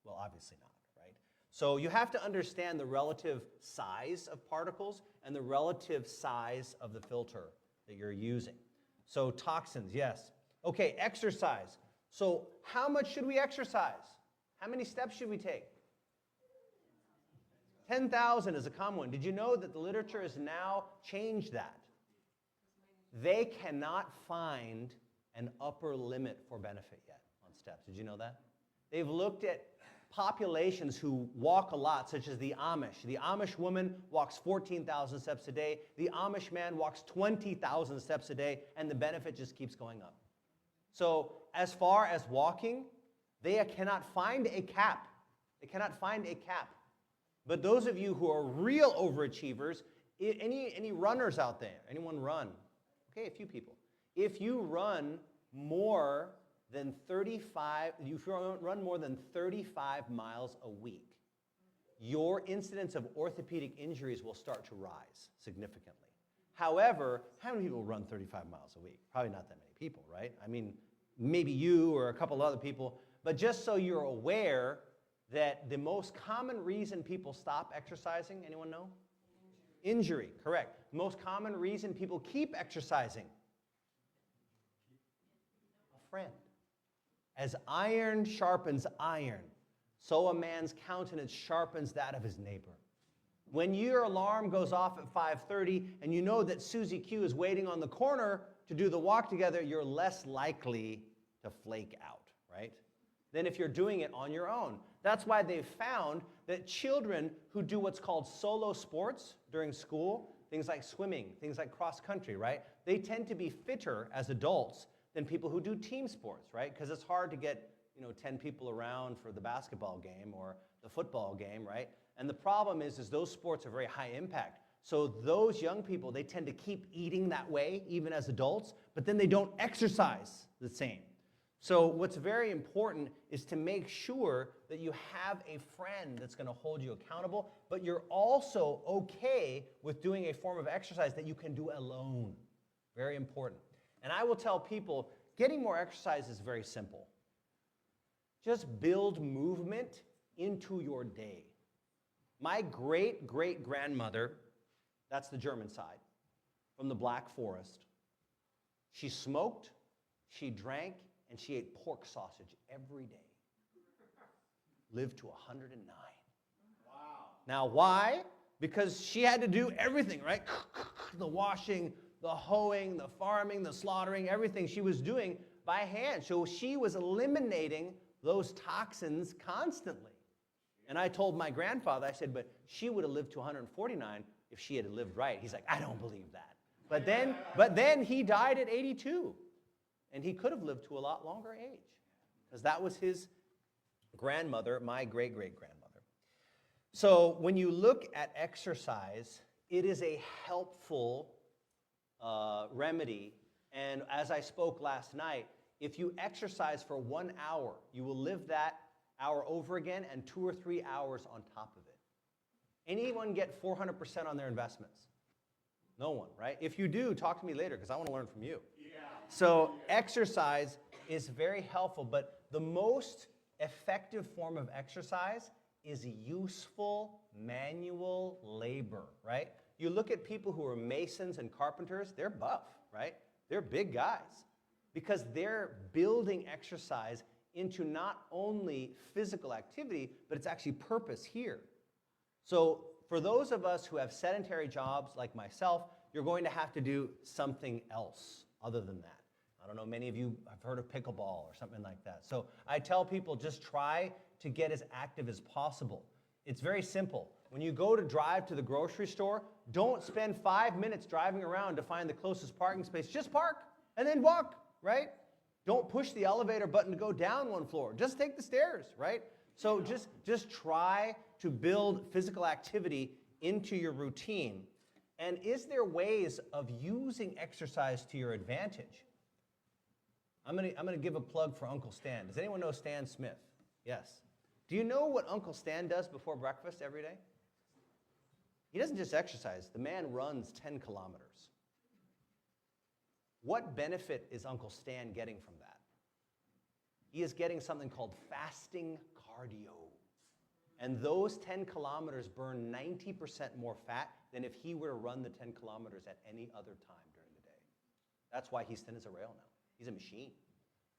Well, obviously not, right? So you have to understand the relative size of particles and the relative size of the filter that you're using. So toxins, yes. Okay, exercise. So how much should we exercise? How many steps should we take? 10,000 is a common one. Did you know that the literature has now changed that? They cannot find an upper limit for benefit yet on steps. Did you know that? They've looked at populations who walk a lot, such as the Amish. The Amish woman walks 14,000 steps a day. The Amish man walks 20,000 steps a day, and the benefit just keeps going up. So as far as walking, they cannot find a cap. They cannot find a cap. But those of you who are real overachievers, any runners out there? Anyone run? Okay, a few people. If you run more than 35 miles a week, your incidence of orthopedic injuries will start to rise significantly. However, how many people run 35 miles a week? Probably not that many people, right? I mean, maybe you or a couple other people, but just so you're aware that the most common reason people stop exercising, anyone know? Injury, correct. Most common reason people keep exercising? A friend. As iron sharpens iron, so a man's countenance sharpens that of his neighbor. When your alarm goes off at 5:30 and you know that Susie Q is waiting on the corner to do the walk together, you're less likely to flake out, right? Than if you're doing it on your own. That's why they've found that children who do what's called solo sports during school, things like swimming, things like cross country, right? They tend to be fitter as adults than people who do team sports, right? Because it's hard to get, 10 people around for the basketball game or the football game, right? And the problem is those sports are very high impact. So those young people, they tend to keep eating that way, even as adults, but then they don't exercise the same. So what's very important is to make sure that you have a friend that's going to hold you accountable, but you're also okay with doing a form of exercise that you can do alone. Very important. And I will tell people, getting more exercise is very simple. Just build movement into your day. My great-great-grandmother, that's the German side, from the Black Forest, she smoked, she drank, and she ate pork sausage every day. Lived to 109. Wow. Now, why? Because she had to do everything, right? The washing, the hoeing, the farming, the slaughtering, everything she was doing by hand. So she was eliminating those toxins constantly. And I told my grandfather, I said, but she would have lived to 149 if she had lived right. He's like, I don't believe that. But then he died at 82. And he could have lived to a lot longer age. Because that was his grandmother, my great-great-grandmother. So when you look at exercise, it is a helpful remedy. And as I spoke last night, if you exercise for 1 hour, you will live that hour over again and 2 or 3 hours on top of it. Anyone get 400% on their investments? No one, right? If you do, talk to me later because I want to learn from you. Yeah. So exercise is very helpful, but the most effective form of exercise is useful manual labor, right? You look at people who are masons and carpenters, they're buff, right? They're big guys because they're building exercise into not only physical activity, but it's actually purpose here. So for those of us who have sedentary jobs like myself, you're going to have to do something else other than that. I don't know, many of you have heard of pickleball or something like that. So I tell people just try to get as active as possible. It's very simple. When you go to drive to the grocery store, don't spend 5 minutes driving around to find the closest parking space. Just park and then walk, right? Don't push the elevator button to go down one floor. Just take the stairs, right? So just try to build physical activity into your routine. And is there ways of using exercise to your advantage? I'm gonna give a plug for Uncle Stan. Does anyone know Stan Smith? Yes. Do you know what Uncle Stan does before breakfast every day? He doesn't just exercise. The man runs 10 kilometers. What benefit is Uncle Stan getting from that? He is getting something called fasting cardio. And those 10 kilometers burn 90% more fat than if he were to run the 10 kilometers at any other time during the day. That's why he's thin as a rail now. He's a machine.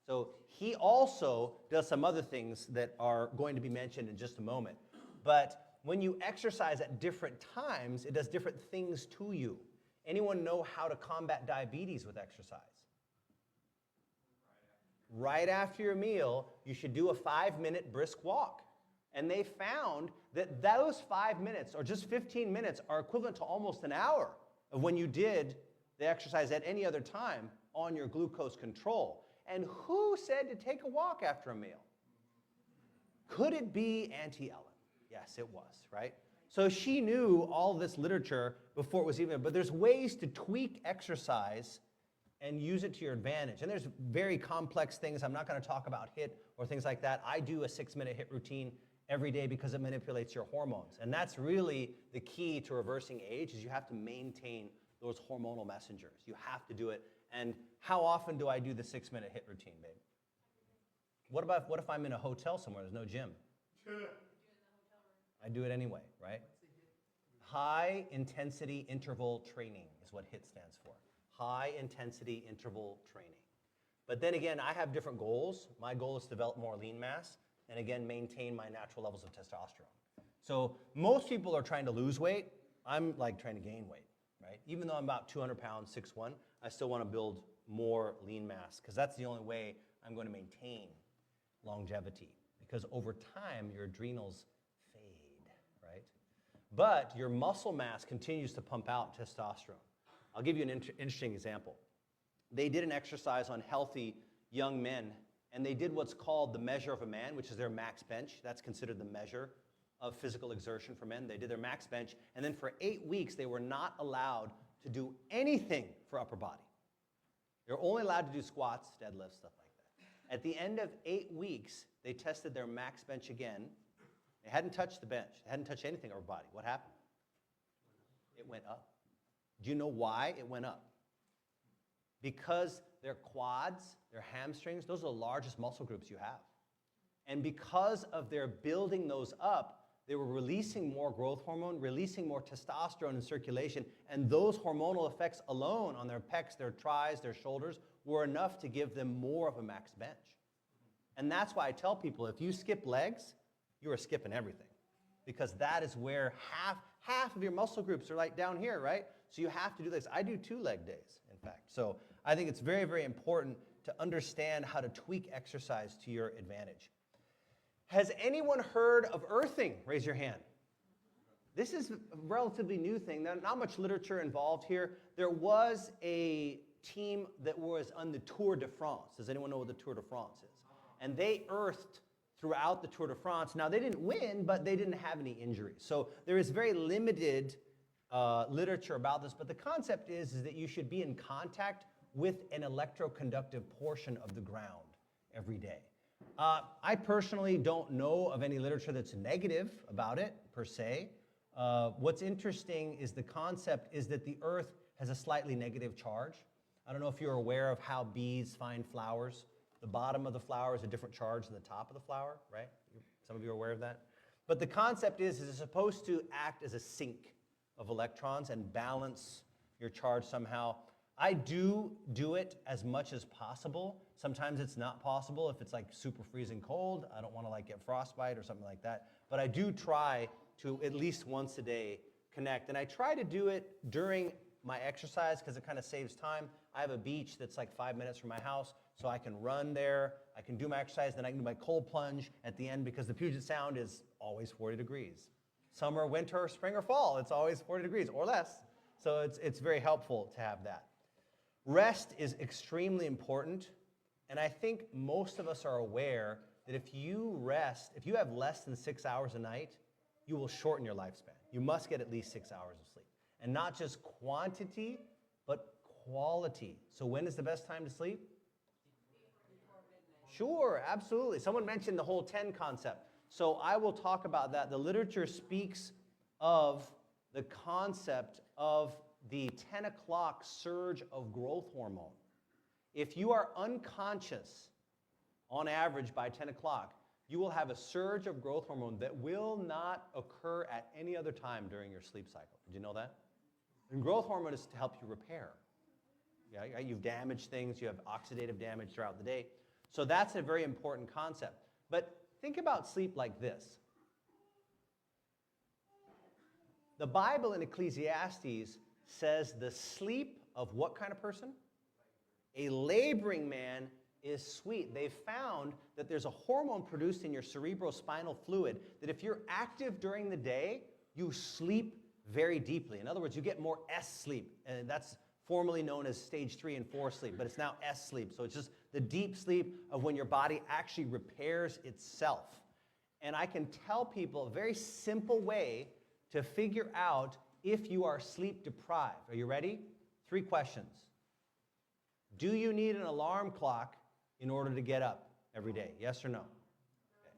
So he also does some other things that are going to be mentioned in just a moment. But when you exercise at different times, it does different things to you. Anyone know how to combat diabetes with exercise? Right after your meal, you should do a 5-minute brisk walk. And they found that those 5 minutes, or just 15 minutes, are equivalent to almost an hour of when you did the exercise at any other time on your glucose control. And who said to take a walk after a meal? Could it be Auntie Ellen? Yes, it was, right? So she knew all this literature before it was even, but there's ways to tweak exercise and use it to your advantage. And there's very complex things. I'm not going to talk about HIIT or things like that. I do a 6-minute HIIT routine every day because it manipulates your hormones. And that's really the key to reversing age is you have to maintain those hormonal messengers. You have to do it. And how often do I do the 6-minute HIIT routine, babe? What if I'm in a hotel somewhere, there's no gym? I do it anyway, right? High intensity interval training is what HIIT stands for. High intensity interval training. But then again, I have different goals. My goal is to develop more lean mass and again, maintain my natural levels of testosterone. So most people are trying to lose weight. I'm like trying to gain weight, right? Even though I'm about 200 pounds, 6'1", I still want to build more lean mass because that's the only way I'm going to maintain longevity because over time, your adrenals fade, right? But your muscle mass continues to pump out testosterone. I'll give you an interesting example. They did an exercise on healthy young men, and they did what's called the measure of a man, which is their max bench. That's considered the measure of physical exertion for men. They did their max bench, and then for 8 weeks, they were not allowed to do anything for upper body. They were only allowed to do squats, deadlifts, stuff like that. At the end of 8 weeks, they tested their max bench again. They hadn't touched the bench. They hadn't touched anything upper body. What happened? It went up. Do you know why it went up? Because their quads, their hamstrings, those are the largest muscle groups you have. And because of their building those up, they were releasing more growth hormone, releasing more testosterone in circulation, and those hormonal effects alone on their pecs, their tries, their shoulders were enough to give them more of a max bench. And that's why I tell people, if you skip legs, you are skipping everything, because that is where half of your muscle groups are like down here, right? So you have to do this. I do 2 leg days, in fact. So I think it's very, very important to understand how to tweak exercise to your advantage. Has anyone heard of earthing? Raise your hand. This is a relatively new thing. There's not much literature involved here. There was a team that was on the Tour de France. Does anyone know what the Tour de France is? And they earthed throughout the Tour de France. Now, they didn't win, but they didn't have any injuries. So there is very limited literature about this, but the concept is that you should be in contact with an electroconductive portion of the ground every day. I personally don't know of any literature that's negative about it, per se. What's interesting is the concept is that the earth has a slightly negative charge. I don't know if you're aware of how bees find flowers. The bottom of the flower is a different charge than the top of the flower, right? Some of you are aware of that. But the concept is it's supposed to act as a sink of electrons and balance your charge somehow. I do it as much as possible. Sometimes it's not possible if it's like super freezing cold. I don't want to like get frostbite or something like that. But I do try to at least once a day connect. And I try to do it during my exercise because it kind of saves time. I have a beach that's like 5 minutes from my house, so I can run there, I can do my exercise, then I can do my cold plunge at the end because the Puget Sound is always 40 degrees. Summer, winter, spring, or fall, it's always 40 degrees or less. So it's very helpful to have that. Rest is extremely important, and I think most of us are aware that if you rest, if you have less than 6 hours a night, you will shorten your lifespan. You must get at least 6 hours of sleep. And not just quantity, but quality. So when is the best time to sleep? Sure, absolutely. Someone mentioned the whole 10 concept. So I will talk about that. The literature speaks of the concept of the 10 o'clock surge of growth hormone. If you are unconscious, on average by 10 o'clock, you will have a surge of growth hormone that will not occur at any other time during your sleep cycle. Did you know that? And growth hormone is to help you repair. Yeah, you've damaged things, you have oxidative damage throughout the day. So that's a very important concept. But think about sleep like this. The Bible in Ecclesiastes says the sleep of what kind of person? A laboring man is sweet. They've found that there's a hormone produced in your cerebrospinal fluid that if you're active during the day, you sleep very deeply. In other words, you get more S sleep, and that's formerly known as stage 3 and 4 sleep, but it's now S sleep. So it's just the deep sleep of when your body actually repairs itself. And I can tell people a very simple way to figure out if you are sleep deprived. Are you ready? 3 questions. Do you need an alarm clock in order to get up every day? Yes or no? Okay.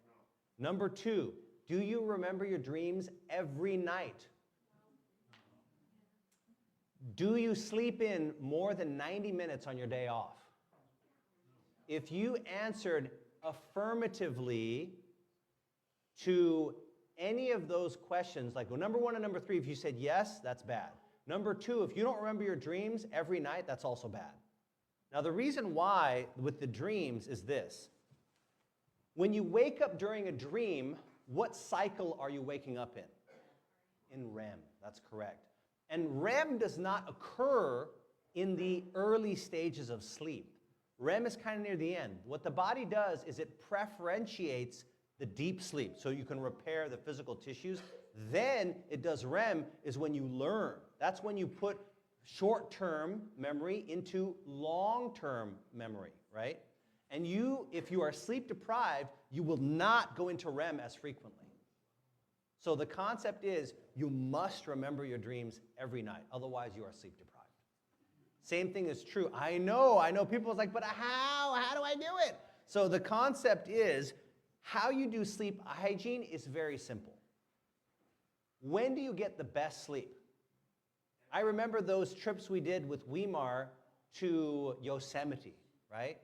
Number 2, do you remember your dreams every night? Do you sleep in more than 90 minutes on your day off? If you answered affirmatively to any of those questions, like number 1 and number 3, if you said yes, that's bad. Number 2, if you don't remember your dreams every night, that's also bad. Now, the reason why with the dreams is this. When you wake up during a dream, what cycle are you waking up in? In REM, that's correct. And REM does not occur in the early stages of sleep. REM is kind of near the end. What the body does is it preferentiates the deep sleep so you can repair the physical tissues. Then it does REM is when you learn. That's when you put short-term memory into long-term memory, right? And if you are sleep deprived, you will not go into REM as frequently. So the concept is you must remember your dreams every night. Otherwise, you are sleep deprived. Same thing is true. I know. People are like, but how? How do I do it? So the concept is how you do sleep hygiene is very simple. When do you get the best sleep? I remember those trips we did with Weimar to Yosemite, right?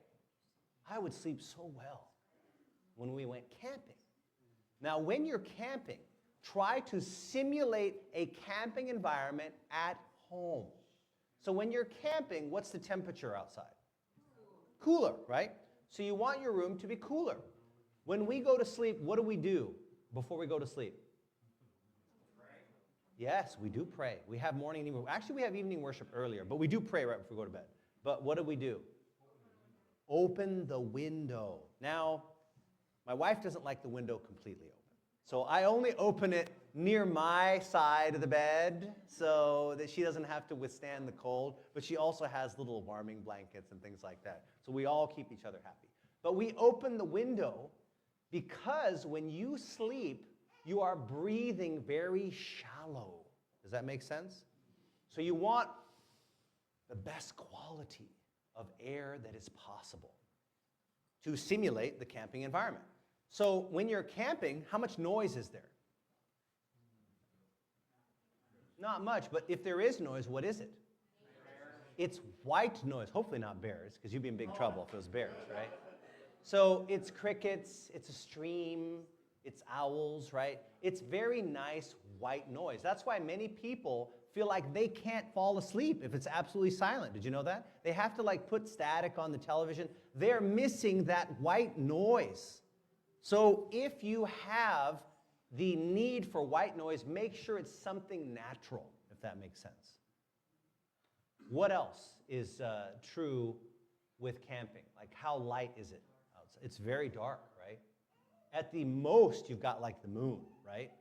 I would sleep so well. when we went camping. Now, when you're camping, try to simulate a camping environment at home. So when you're camping, what's the temperature outside? Cooler, right? So you want your room to be cooler. When we go to sleep, what do we do before we go to sleep? Yes, we do pray. We have morning and evening. Actually, we have evening worship earlier, but we do pray right before we go to bed. But what do? Open the window. Now, my wife doesn't like the window completely open. So I only open it near my side of the bed so that she doesn't have to withstand the cold. But she also has little warming blankets and things like that. So we all keep each other happy. But we open the window because when you sleep, you are breathing very shallow. Does that make sense? So you want the best quality of air that is possible to simulate the camping environment. So when you're camping, how much noise is there? Not much, but if there is noise, what is it? It's white noise. Hopefully not bears, because you'd be in big trouble if it was bears, right? So it's crickets, it's a stream, it's owls, right? It's very nice white noise. That's why many people feel like they can't fall asleep if it's absolutely silent. Did you know that? They have to like put static on the television. They're missing that white noise. So if you have the need for white noise, make sure it's something natural, if that makes sense. What else is true with camping? Like how light is it outside? It's very dark, right? At the most, you've got like the moon, right?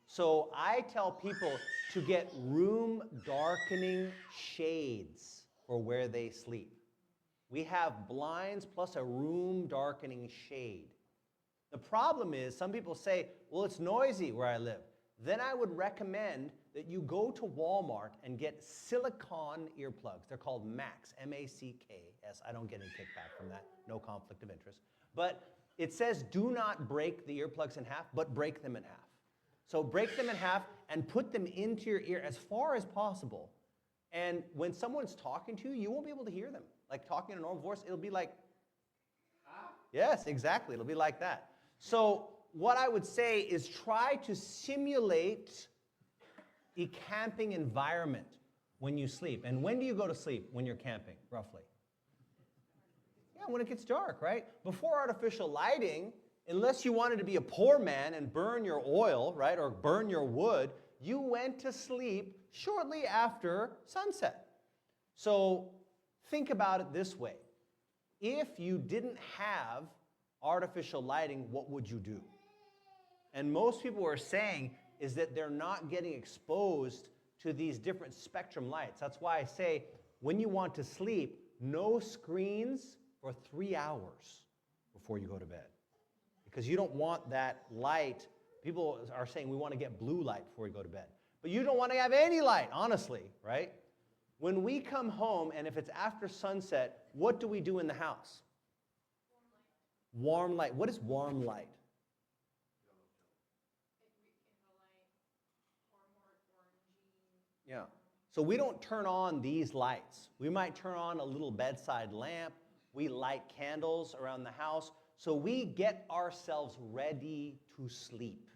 So I tell people to get room darkening shades for where they sleep. We have blinds plus a room darkening shade. The problem is some people say, well, it's noisy where I live. Then I would recommend that you go to Walmart and get silicone earplugs. They're called Max, M-A-C-K-S. I don't get any kickback from that, no conflict of interest. But it says do not break the earplugs in half, but break them in half. So break them in half and put them into your ear as far as possible. And when someone's talking to you, you won't be able to hear them. Like talking in a normal voice, it'll be like, yes, exactly. It'll be like that. So what I would say is try to simulate a camping environment when you sleep. And when do you go to sleep when you're camping, roughly? Yeah, when it gets dark, right? Before artificial lighting, unless you wanted to be a poor man and burn your oil, right, or burn your wood, you went to sleep shortly after sunset. So think about it this way. If you didn't have artificial lighting, what would you do? And most people are saying is that they're not getting exposed to these different spectrum lights. That's why I say when you want to sleep, no screens for 3 hours before you go to bed. Because you don't want that light. People are saying we want to get blue light before we go to bed. But you don't want to have any light, honestly, right? When we come home, and if it's after sunset, what do we do in the house? Warm light. What is warm light? Yeah. So we don't turn on these lights. We might turn on a little bedside lamp. We light candles around the house. So we get ourselves ready to sleep.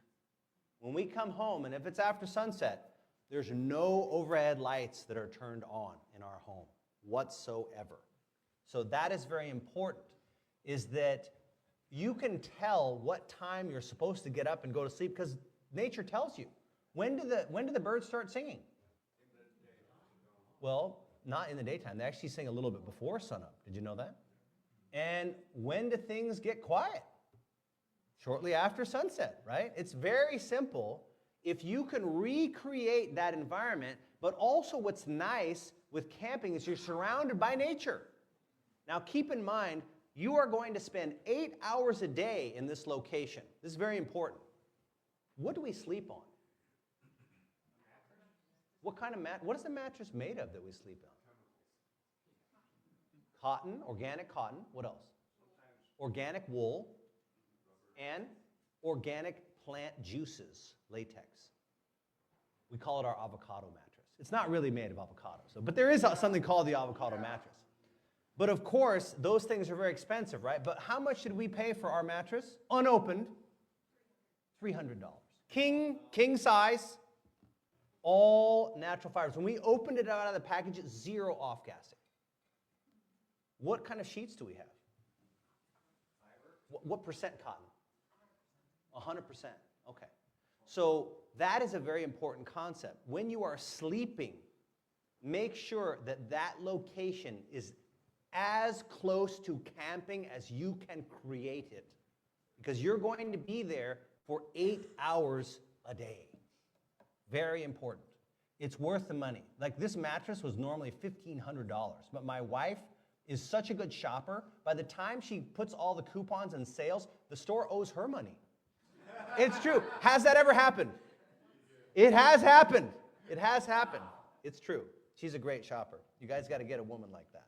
When we come home, and if it's after sunset, there's no overhead lights that are turned on in our home whatsoever. So that is very important, is that you can tell what time you're supposed to get up and go to sleep because nature tells you. When do the birds start singing? Well, not in the daytime. They actually sing a little bit before sunup. Did you know that? And when do things get quiet? Shortly after sunset, right? It's very simple. If you can recreate that environment, but also what's nice with camping is you're surrounded by nature. Now keep in mind, you are going to spend 8 hours a day in this location. This is very important. What do we sleep on? What kind of what is the mattress made of that we sleep on? Cotton, organic cotton. What else? Organic wool and organic plant juices, latex. We call it our avocado mattress. It's not really made of avocado, but there is something called the avocado mattress. But of course, those things are very expensive, right? But how much did we pay for our mattress? Unopened, $300. King size, all natural fibers. When we opened it out of the package, it's 0 off-gassing. What kind of sheets do we have? What percent cotton? 100%. Okay. So that is a very important concept. When you are sleeping, make sure that that location is as close to camping as you can create it, because you're going to be there for 8 hours a day. Very important. It's worth the money. Like, this mattress was normally $1,500, but my wife is such a good shopper. By the time she puts all the coupons and sales, the store owes her money. It's true. Has that ever happened? It has happened. It has happened. It's true. She's a great shopper. You guys got to get a woman like that.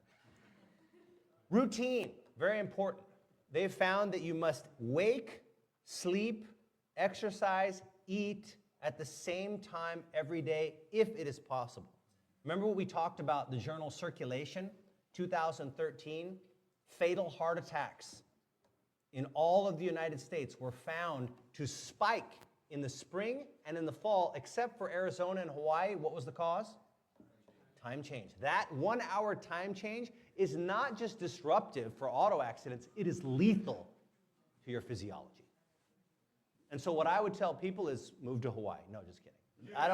Routine, very important. They've found that you must wake, sleep, exercise, eat at the same time every day if it is possible. Remember what we talked about, the journal Circulation, 2013? Fatal heart attacks in all of the United States were found to spike in the spring and in the fall, except for Arizona and Hawaii. What was the cause? Time change. That 1 hour time change is not just disruptive for auto accidents, it is lethal to your physiology. And so what I would tell people is move to Hawaii. No, just kidding. I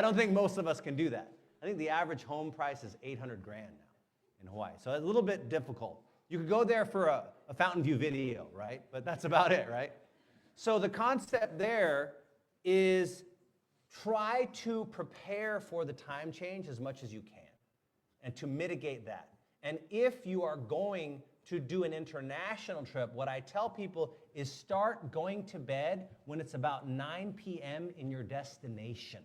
don't think most of us can do that. I think the average home price is $800,000 now in Hawaii. So it's a little bit difficult. You could go there for a Fountain View video, right? But that's about it, right? So the concept there is try to prepare for the time change as much as you can and to mitigate that. And if you are going to do an international trip, what I tell people is start going to bed when it's about 9 p.m. in your destination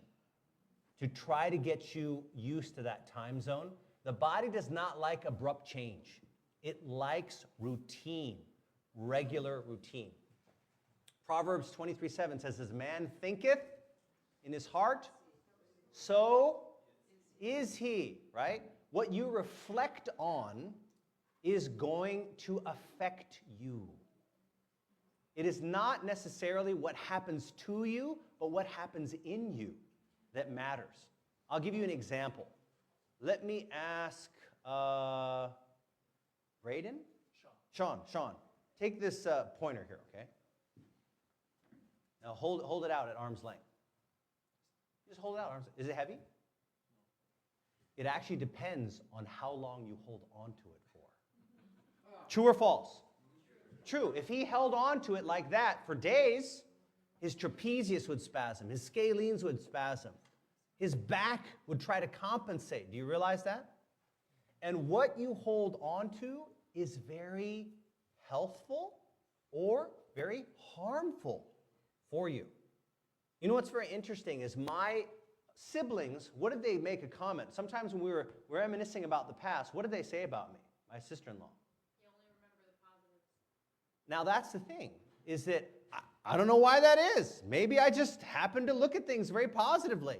to try to get you used to that time zone. The body does not like abrupt change. It likes routine, regular routine. Proverbs 23:7 says, as man thinketh in his heart, so is he, right? What you reflect on is going to affect you. It is not necessarily what happens to you, but what happens in you that matters. I'll give you an example. Let me ask Braden? Sean, take this pointer here, okay? Now hold it out at arm's length. Just hold it out at arm's length. Is it heavy? It actually depends on how long you hold on to it for. True or false? True. If he held on to it like that for days, his trapezius would spasm, his scalenes would spasm, his back would try to compensate. Do you realize that? And what you hold on to is very healthful or very harmful for you. You know what's very interesting is my siblings, what did they make a comment? Sometimes when we were reminiscing about the past, what did they say about me, my sister-in-law? You only remember the positives. Now that's the thing, is that I don't know why that is. Maybe I just happen to look at things very positively.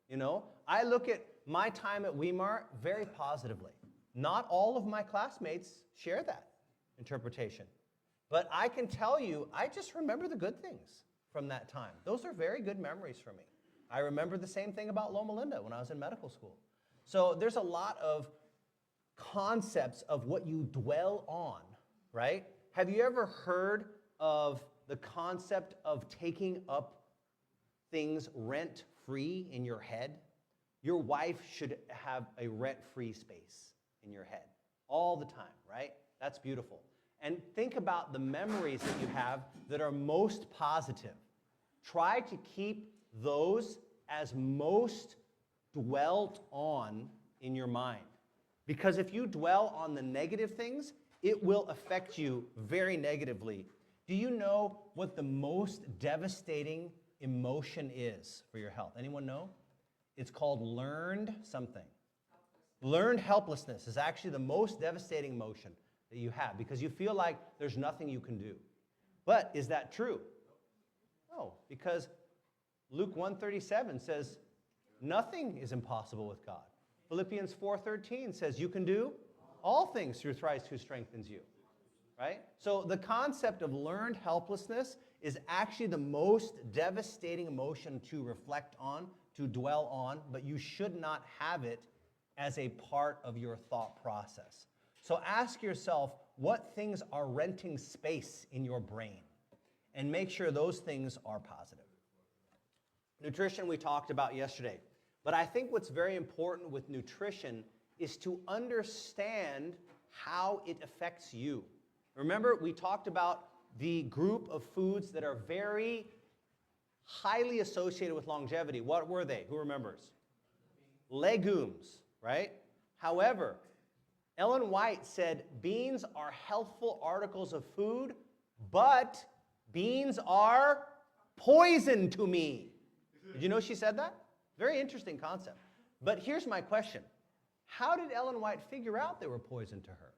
You know, I look at my time at Weimar very positively. Not all of my classmates share that interpretation. But I can tell you, I just remember the good things from that time. Those are very good memories for me. I remember the same thing about Loma Linda when I was in medical school. So there's a lot of concepts of what you dwell on, right? Have you ever heard of the concept of taking up things rent-free in your head? Your wife should have a rent-free space in your head all the time, right? That's beautiful. And think about the memories that you have that are most positive. Try to keep those as most dwelt on in your mind. Because if you dwell on the negative things, it will affect you very negatively. Do you know what the most devastating emotion is for your health? Anyone know? It's called learned something. Learned helplessness is actually the most devastating emotion that you have because you feel like there's nothing you can do. But is that true? No, because Luke 1:37 says nothing is impossible with God. Philippians 4:13 says you can do all things through Christ who strengthens you, right? So the concept of learned helplessness is actually the most devastating emotion to reflect on, to dwell on, but you should not have it as a part of your thought process. So ask yourself, what things are renting space in your brain? And make sure those things are positive. Nutrition we talked about yesterday. But I think what's very important with nutrition is to understand how it affects you. Remember, we talked about the group of foods that are very highly associated with longevity. What were they? Who remembers? Legumes, right? However, Ellen White said beans are healthful articles of food, but beans are poison to me. Did you know she said that? Very interesting concept. But here's my question. How did Ellen White figure out they were poison to her?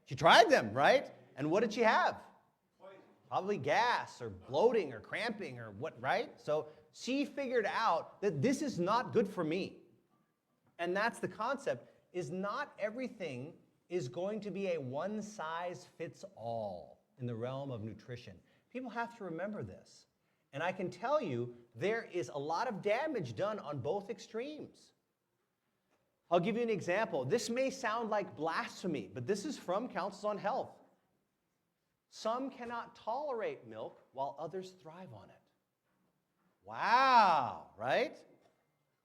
She tried them, right? And what did she have? Probably gas or bloating or cramping or what, right? So she figured out that this is not good for me. And that's the concept, is not everything is going to be a one-size-fits-all in the realm of nutrition. People have to remember this. And I can tell you, there is a lot of damage done on both extremes. I'll give you an example. This may sound like blasphemy, but this is from Counsels on Health. Some cannot tolerate milk while others thrive on it. Wow, right?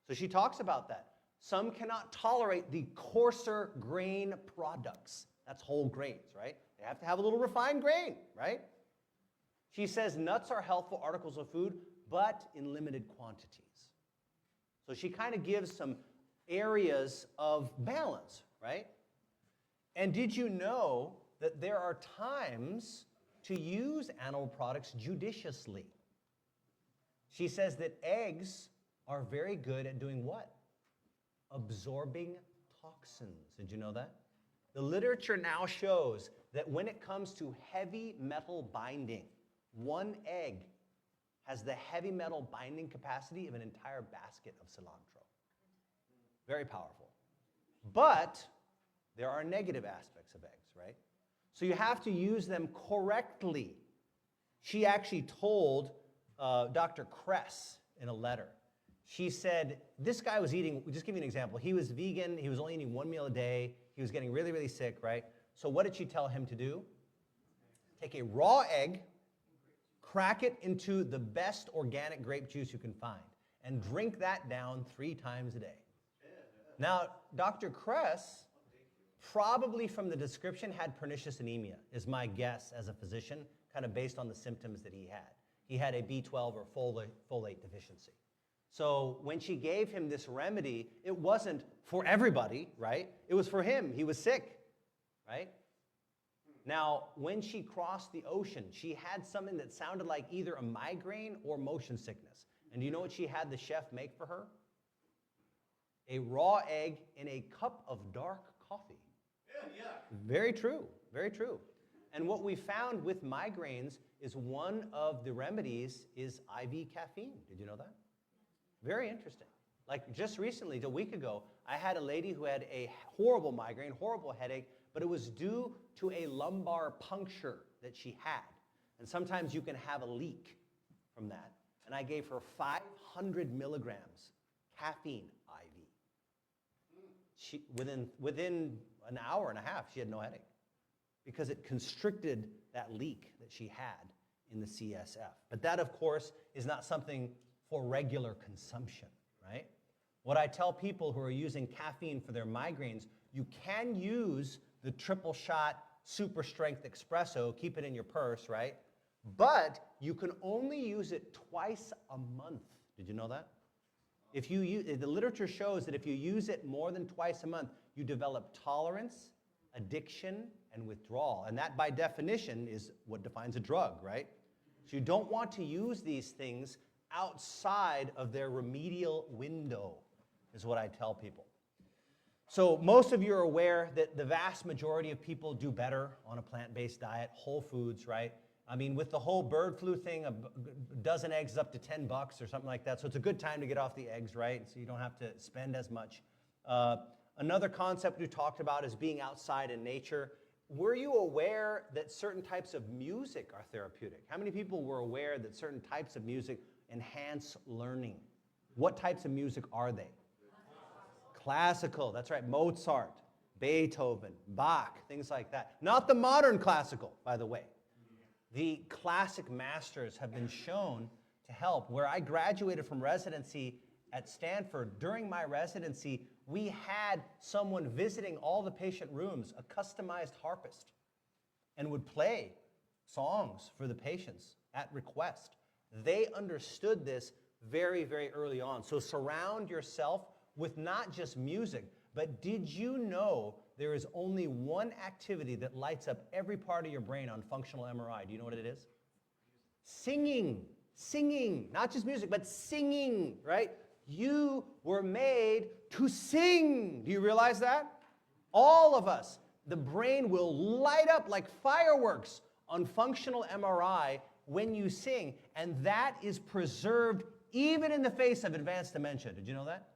So she talks about that. Some cannot tolerate the coarser grain products. That's whole grains, right? They have to have a little refined grain, right? She says nuts are healthful articles of food, but in limited quantities. So she kind of gives some areas of balance, right? And did you know that there are times to use animal products judiciously? She says that eggs are very good at doing what? Absorbing toxins. Did you know that? The literature now shows that when it comes to heavy metal binding, one egg has the heavy metal binding capacity of an entire basket of cilantro. Very powerful. But there are negative aspects of eggs, right? So you have to use them correctly. She actually told Dr. Kress in a letter. She said, this guy was eating, just give you an example. He was vegan. He was only eating one meal a day. He was getting really, really sick, right? So what did she tell him to do? Take a raw egg, crack it into the best organic grape juice you can find, and drink that down 3 times a day. Now, Dr. Kress, probably from the description, had pernicious anemia, is my guess as a physician, kind of based on the symptoms that he had. He had a B12 or folate deficiency. So when she gave him this remedy, it wasn't for everybody, right? It was for him. He was sick, right? Now, when she crossed the ocean, she had something that sounded like either a migraine or motion sickness. And do you know what she had the chef make for her? A raw egg in a cup of dark coffee. Yeah. Very true, very true. And what we found with migraines is one of the remedies is IV caffeine. Did you know that? Very interesting. Like just recently, a week ago, I had a lady who had a horrible migraine, horrible headache, but it was due to a lumbar puncture that she had. And sometimes you can have a leak from that. And I gave her 500 milligrams caffeine IV. She, within an hour and a half, she had no headache because it constricted that leak that she had in the CSF. But that, of course, is not something for regular consumption, right? What I tell people who are using caffeine for their migraines, you can use the triple shot super strength espresso, keep it in your purse, right? But you can only use it twice a month. Did you know that? If you use, the literature shows that if you use it more than twice a month, you develop tolerance, addiction, and withdrawal. And that, by definition, is what defines a drug, right? So you don't want to use these things outside of their remedial window, is what I tell people. So most of you are aware that the vast majority of people do better on a plant-based diet, whole foods, right? I mean, with the whole bird flu thing, a dozen eggs is up to $10 or something like that. So it's a good time to get off the eggs, right? So you don't have to spend as much. Another concept we talked about is being outside in nature. Were you aware that certain types of music are therapeutic? How many people were aware that certain types of music enhance learning? What types of music are they? Classical, that's right, Mozart, Beethoven, Bach, things like that. Not the modern classical, by the way. The classic masters have been shown to help. Where I graduated from residency at Stanford, during my residency, we had someone visiting all the patient rooms, a customized harpist, and would play songs for the patients at request. They understood this very, very early on. So surround yourself with not just music, but did you know there is only one activity that lights up every part of your brain on functional MRI? Do you know what it is? Singing. Singing. Not just music, but singing, right? You were made to sing. Do you realize that? All of us. The brain will light up like fireworks on functional MRI when you sing, and that is preserved even in the face of advanced dementia. Did you know that?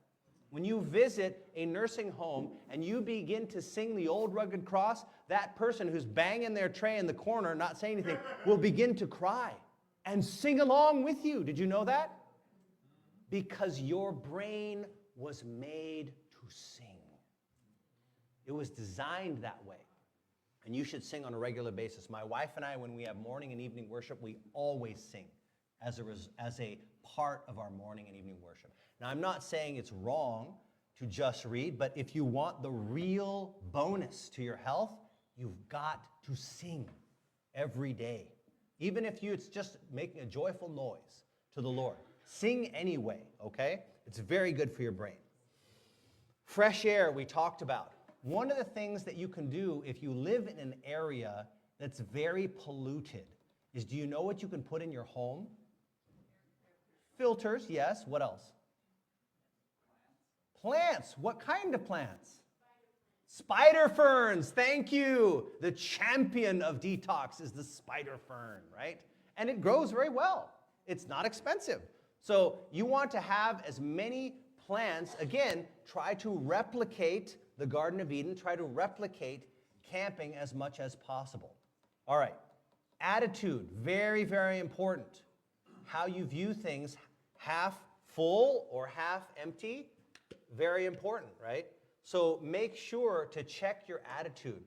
When you visit a nursing home and you begin to sing the Old Rugged Cross, that person who's banging their tray in the corner, not saying anything, will begin to cry and sing along with you. Did you know that? Because your brain was made to sing. It was designed that way. And you should sing on a regular basis. My wife and I, when we have morning and evening worship, we always sing as a part of our morning and evening worship. Now, I'm not saying it's wrong to just read, but if you want the real bonus to your health, you've got to sing every day. Even if it's just making a joyful noise to the Lord. Sing anyway, okay? It's very good for your brain. Fresh air, we talked about. One of the things that you can do if you live in an area that's very polluted is, do you know what you can put in your home? Filters, yes. What else? Plants. What kind of plants? Spider ferns. Thank you. The champion of detox is the spider fern, right? And it grows very well. It's not expensive. So you want to have as many plants. Again, try to replicate the Garden of Eden. Try to replicate camping as much as possible. All right. Attitude. Very, very important. How you view things, half full or half empty. Very important, right? So make sure to check your attitude.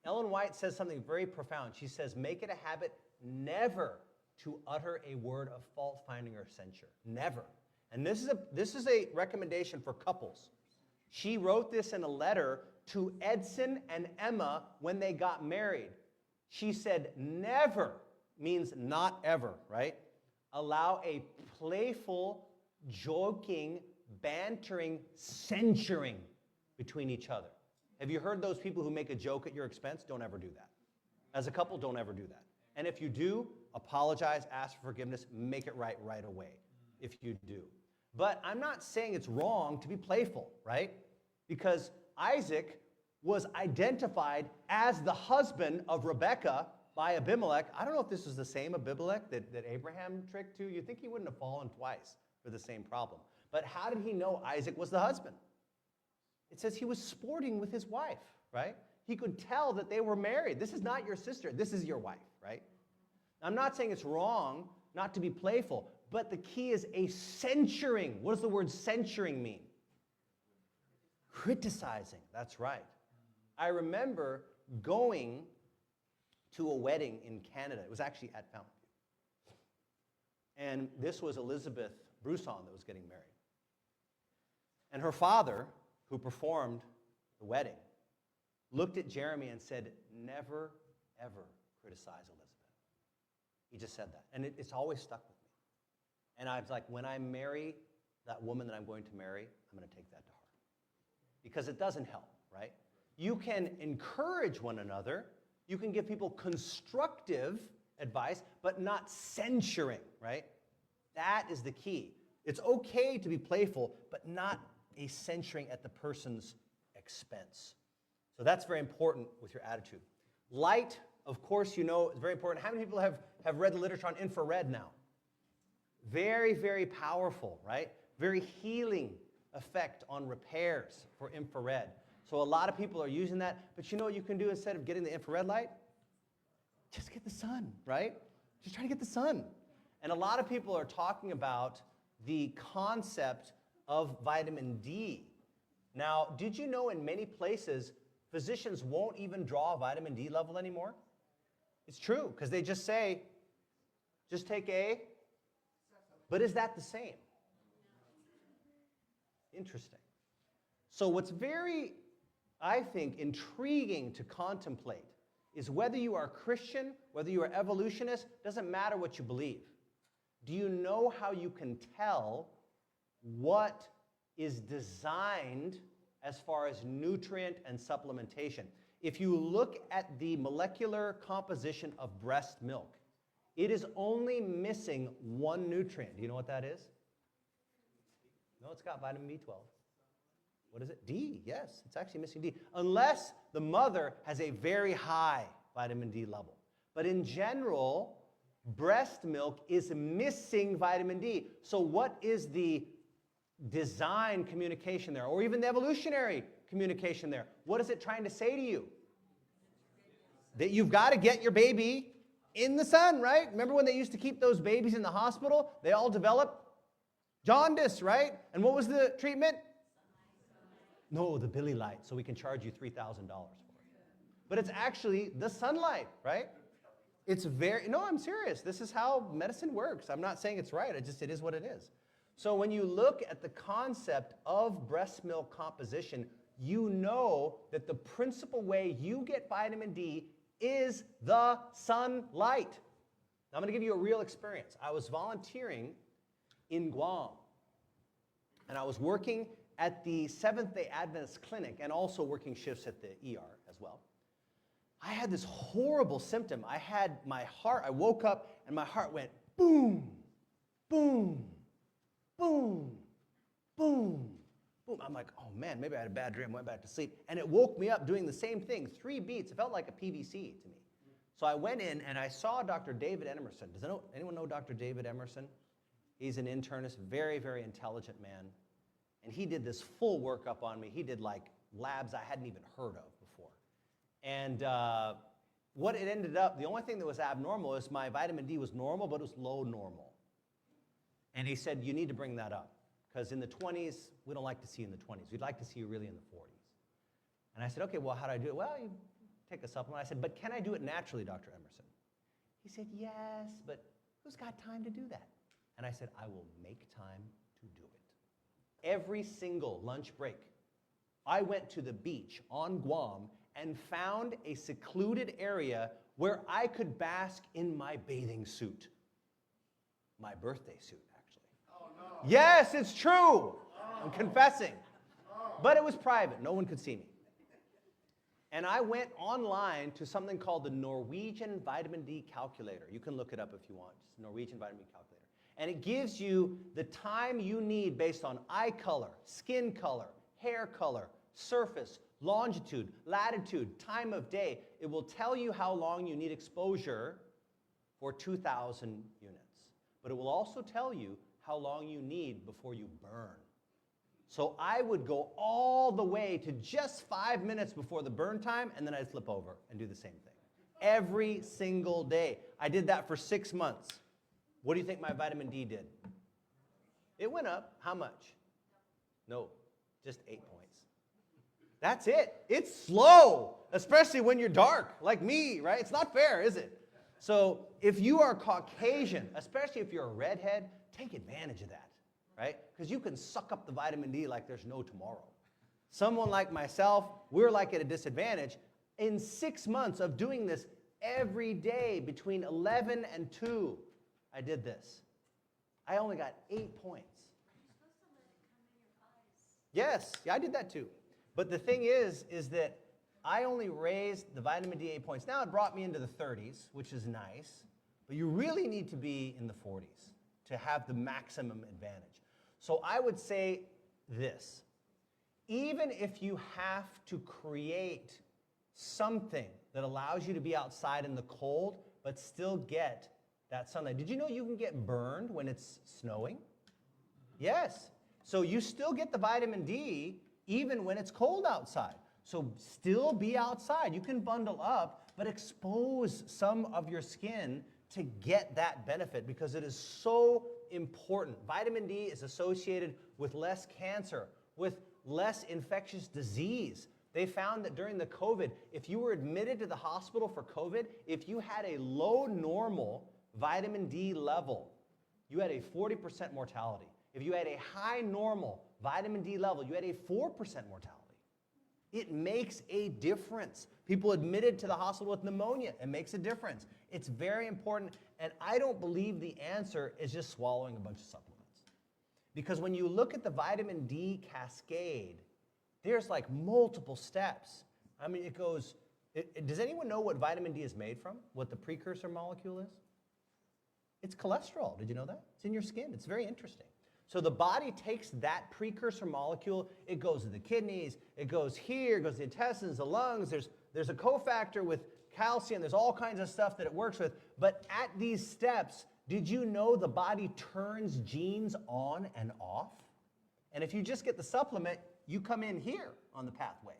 Ellen White says something very profound. She says, make it a habit never to utter a word of fault-finding or censure. Never. And this is a recommendation for couples. She wrote this in a letter to Edson and Emma when they got married. She said, never means not ever, right? Allow a playful, joking, bantering, censuring between each other. Have you heard those people who make a joke at your expense? Don't ever do that. As a couple, don't ever do that. And if you do, apologize, ask for forgiveness, make it right away if you do. But I'm not saying it's wrong to be playful, right? Because Isaac was identified as the husband of Rebekah by Abimelech. I don't know if this is the same Abimelech that Abraham tricked to. You'd think he wouldn't have fallen twice for the same problem. But how did he know Isaac was the husband? It says he was sporting with his wife, right? He could tell that they were married. This is not your sister. This is your wife, right? I'm not saying it's wrong not to be playful, but the key is a censuring. What does the word censuring mean? Criticizing. That's right. I remember going to a wedding in Canada. It was actually at Fountain View. And this was Elizabeth Brousson that was getting married. And her father, who performed the wedding, looked at Jeremy and said, never, ever criticize Elizabeth. He just said that. And it's always stuck with me. And I was like, when I marry that woman that I'm going to marry, I'm going to take that to heart. Because it doesn't help, right? You can encourage one another. You can give people constructive advice, but not censuring, right? That is the key. It's okay to be playful, but not a censuring at the person's expense. So that's very important with your attitude. Light, of course, you know, is very important. How many people have read the literature on infrared now? Very, very powerful, right? Very healing effect on repairs for infrared. So a lot of people are using that. But you know what you can do instead of getting the infrared light? Just get the sun, right? Just try to get the sun. And a lot of people are talking about the concept of vitamin D. Now, did you know in many places, physicians won't even draw a vitamin D level anymore? It's true, because they just say, just take A. But is that the same? Interesting. So what's very, I think, intriguing to contemplate is whether you are Christian, whether you are evolutionist, doesn't matter what you believe. Do you know how you can tell what is designed as far as nutrient and supplementation? If you look at the molecular composition of breast milk, it is only missing one nutrient. Do you know what that is? No, it's got vitamin B12. What is it? D, yes, it's actually missing D. Unless the mother has a very high vitamin D level. But in general, breast milk is missing vitamin D. So what is the design communication there, or even the evolutionary communication there? What is it trying to say to you? That you've got to get your baby in the sun, right? Remember when they used to keep those babies in the hospital? They all developed jaundice, right? And what was the treatment? No, the Billy light, so we can charge you $3,000 for it. But it's actually the sunlight, right? It's very, no, I'm serious. This is how medicine works. I'm not saying it's right. It is what it is. So when you look at the concept of breast milk composition, you know that the principal way you get vitamin D is the sunlight. Now, I'm going to give you a real experience. I was volunteering in Guam, and I was working at the Seventh-day Adventist clinic and also working shifts at the ER as well. I had this horrible symptom. I woke up and my heart went boom, boom, boom, boom, boom. I'm like, oh man, maybe I had a bad dream, went back to sleep. And it woke me up doing the same thing, 3 beats. It felt like a PVC to me. So I went in and I saw Dr. David Emerson. Does anyone know Dr. David Emerson? He's an internist, very, very intelligent man. And he did this full workup on me. He did like labs I hadn't even heard of before. And what it ended up, the only thing that was abnormal is my vitamin D was normal, but it was low normal. And he said, you need to bring that up. Because in the 20s, we don't like to see you in the 20s. We'd like to see you really in the 40s. And I said, okay, well, how do I do it? Well, you take a supplement. I said, but can I do it naturally, Dr. Emerson? He said, yes, but who's got time to do that? And I said, I will make time to do it. Every single lunch break, I went to the beach on Guam and found a secluded area where I could bask in my bathing suit. My birthday suit, actually. Oh, no. Yes, it's true. Oh. I'm confessing. Oh. But it was private. No one could see me. And I went online to something called the Norwegian Vitamin D Calculator. You can look it up if you want. Just Norwegian Vitamin D Calculator. And it gives you the time you need based on eye color, skin color, hair color, surface, longitude, latitude, time of day. It will tell you how long you need exposure for 2,000 units. But it will also tell you how long you need before you burn. So I would go all the way to just 5 minutes before the burn time, and then I'd flip over and do the same thing. Every single day. I did that for 6 months. What do you think my vitamin D did? It went up. How much? No, just 8 points. That's it. It's slow, especially when you're dark, like me, right? It's not fair, is it? So if you are Caucasian, especially if you're a redhead, take advantage of that, right? Because you can suck up the vitamin D like there's no tomorrow. Someone like myself, we're like at a disadvantage. In 6 months of doing this every day between 11 and 2, I did this. I only got 8 points. You're supposed to let it come in your eyes. Yes, yeah, I did that too. But the thing is that I only raised the vitamin D 8 points. Now it brought me into the 30s, which is nice, but you really need to be in the 40s to have the maximum advantage. So I would say this. Even if you have to create something that allows you to be outside in the cold, but still get that sunlight. Did you know you can get burned when it's snowing? Yes. So you still get the vitamin D even when it's cold outside. So still be outside. You can bundle up, but expose some of your skin to get that benefit because it is so important. Vitamin D is associated with less cancer, with less infectious disease. They found that during the COVID, if you were admitted to the hospital for COVID, if you had a low normal vitamin D level, you had a 40% mortality. If you had a high normal vitamin D level, you had a 4% mortality. It makes a difference. People admitted to the hospital with pneumonia, it makes a difference. It's very important, and I don't believe the answer is just swallowing a bunch of supplements. Because when you look at the vitamin D cascade, there's like multiple steps. I mean, it goes, does anyone know what vitamin D is made from? What the precursor molecule is? It's cholesterol. Did you know that? It's in your skin. It's very interesting. So the body takes that precursor molecule, it goes to the kidneys, it goes here, it goes to the intestines, the lungs, there's a cofactor with calcium, there's all kinds of stuff that it works with. But at these steps, did you know the body turns genes on and off? And if you just get the supplement, you come in here on the pathway.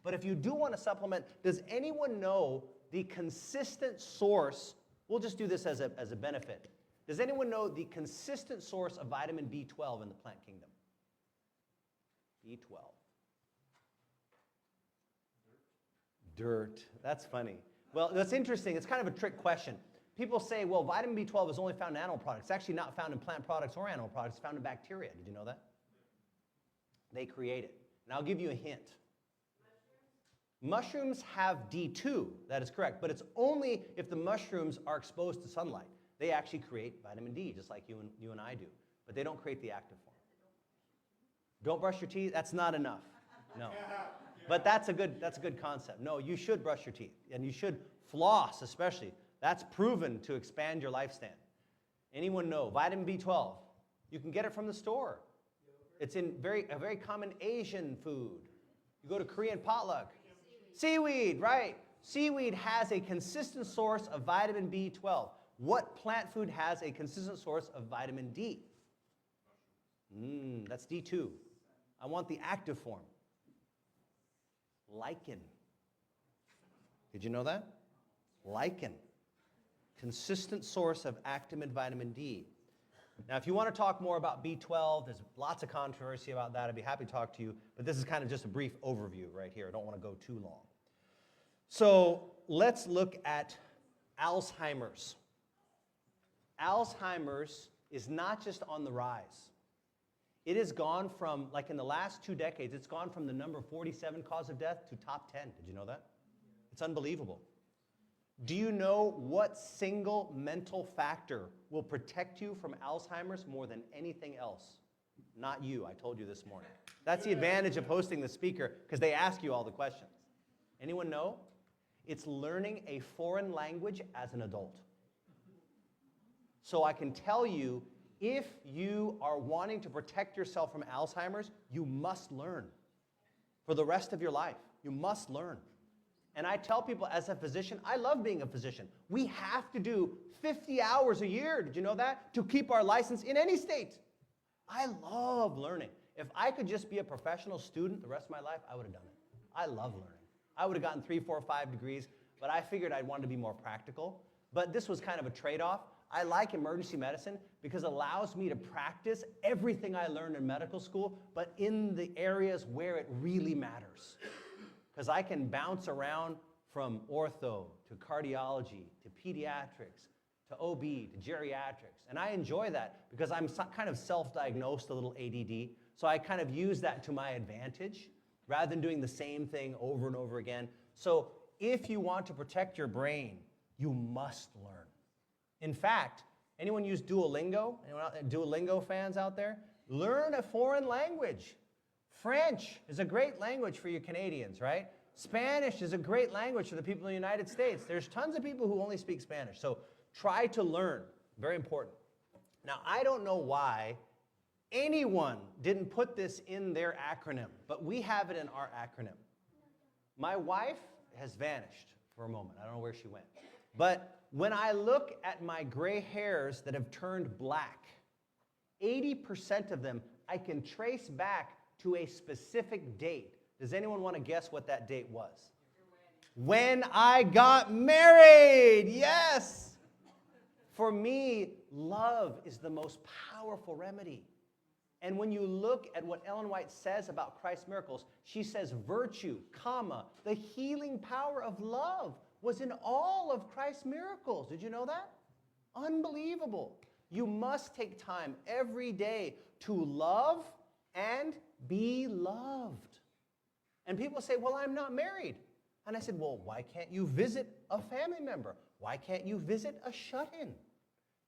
But if you do want to supplement, does anyone know the consistent source? We'll just do this as a benefit. Does anyone know the consistent source of vitamin B12 in the plant kingdom? B12. Dirt. That's funny. Well, that's interesting. It's kind of a trick question. People say, well, vitamin B12 is only found in animal products. It's actually not found in plant products or animal products. It's found in bacteria. Did you know that? They create it. And I'll give you a hint. Mushrooms have D2, that is correct, but it's only if the mushrooms are exposed to sunlight. They actually create vitamin D, just like you and I do, but they don't create the active form. Don't brush your teeth? That's not enough. No. But that's a good concept. No, you should brush your teeth, and you should floss especially. That's proven to expand your lifespan. Anyone know? Vitamin B12, you can get it from the store. It's in a very common Asian food. You go to Korean potluck. Seaweed, right. Seaweed has a consistent source of vitamin B12. What plant food has a consistent source of vitamin D? That's D2. I want the active form. Lichen. Did you know that? Lichen. Consistent source of active vitamin D. Now, if you want to talk more about B12, there's lots of controversy about that. I'd be happy to talk to you, but this is kind of just a brief overview right here. I don't want to go too long. So let's look at Alzheimer's. Alzheimer's is not just on the rise. It has gone from, like in the last 2 decades, it's gone from the number 47 cause of death to top 10. Did you know that? It's unbelievable. Do you know what single mental factor will protect you from Alzheimer's more than anything else? Not you, I told you this morning. That's the advantage of hosting the speaker, because they ask you all the questions. Anyone know? It's learning a foreign language as an adult. So I can tell you, if you are wanting to protect yourself from Alzheimer's, you must learn. For the rest of your life, you must learn. And I tell people as a physician, I love being a physician. We have to do 50 hours a year, did you know that? To keep our license in any state. I love learning. If I could just be a professional student the rest of my life, I would have done it. I love learning. I would have gotten 3, 4, 5 degrees, but I figured I'd want to be more practical. But this was kind of a trade-off. I like emergency medicine because it allows me to practice everything I learned in medical school, but in the areas where it really matters. Because I can bounce around from ortho to cardiology to pediatrics to OB to geriatrics. And I enjoy that because I'm kind of self-diagnosed a little ADD. So I kind of use that to my advantage rather than doing the same thing over and over again. So if you want to protect your brain, you must learn. In fact, anyone use Duolingo? Anyone Duolingo fans out there? Learn a foreign language. French is a great language for you Canadians, right? Spanish is a great language for the people in the United States. There's tons of people who only speak Spanish. So try to learn. Very important. Now, I don't know why anyone didn't put this in their acronym, but we have it in our acronym. My wife has vanished for a moment. I don't know where she went. But when I look at my gray hairs that have turned black, 80% of them I can trace back to a specific date. Does anyone want to guess what that date was? When I got married. Yes. For me, love is the most powerful remedy. And when you look at what Ellen White says about Christ's miracles, she says virtue, the healing power of love was in all of Christ's miracles. Did you know that? Unbelievable. You must take time every day to love and be loved. And people say, well, I'm not married. And I said, well, why can't you visit a family member? Why can't you visit a shut-in?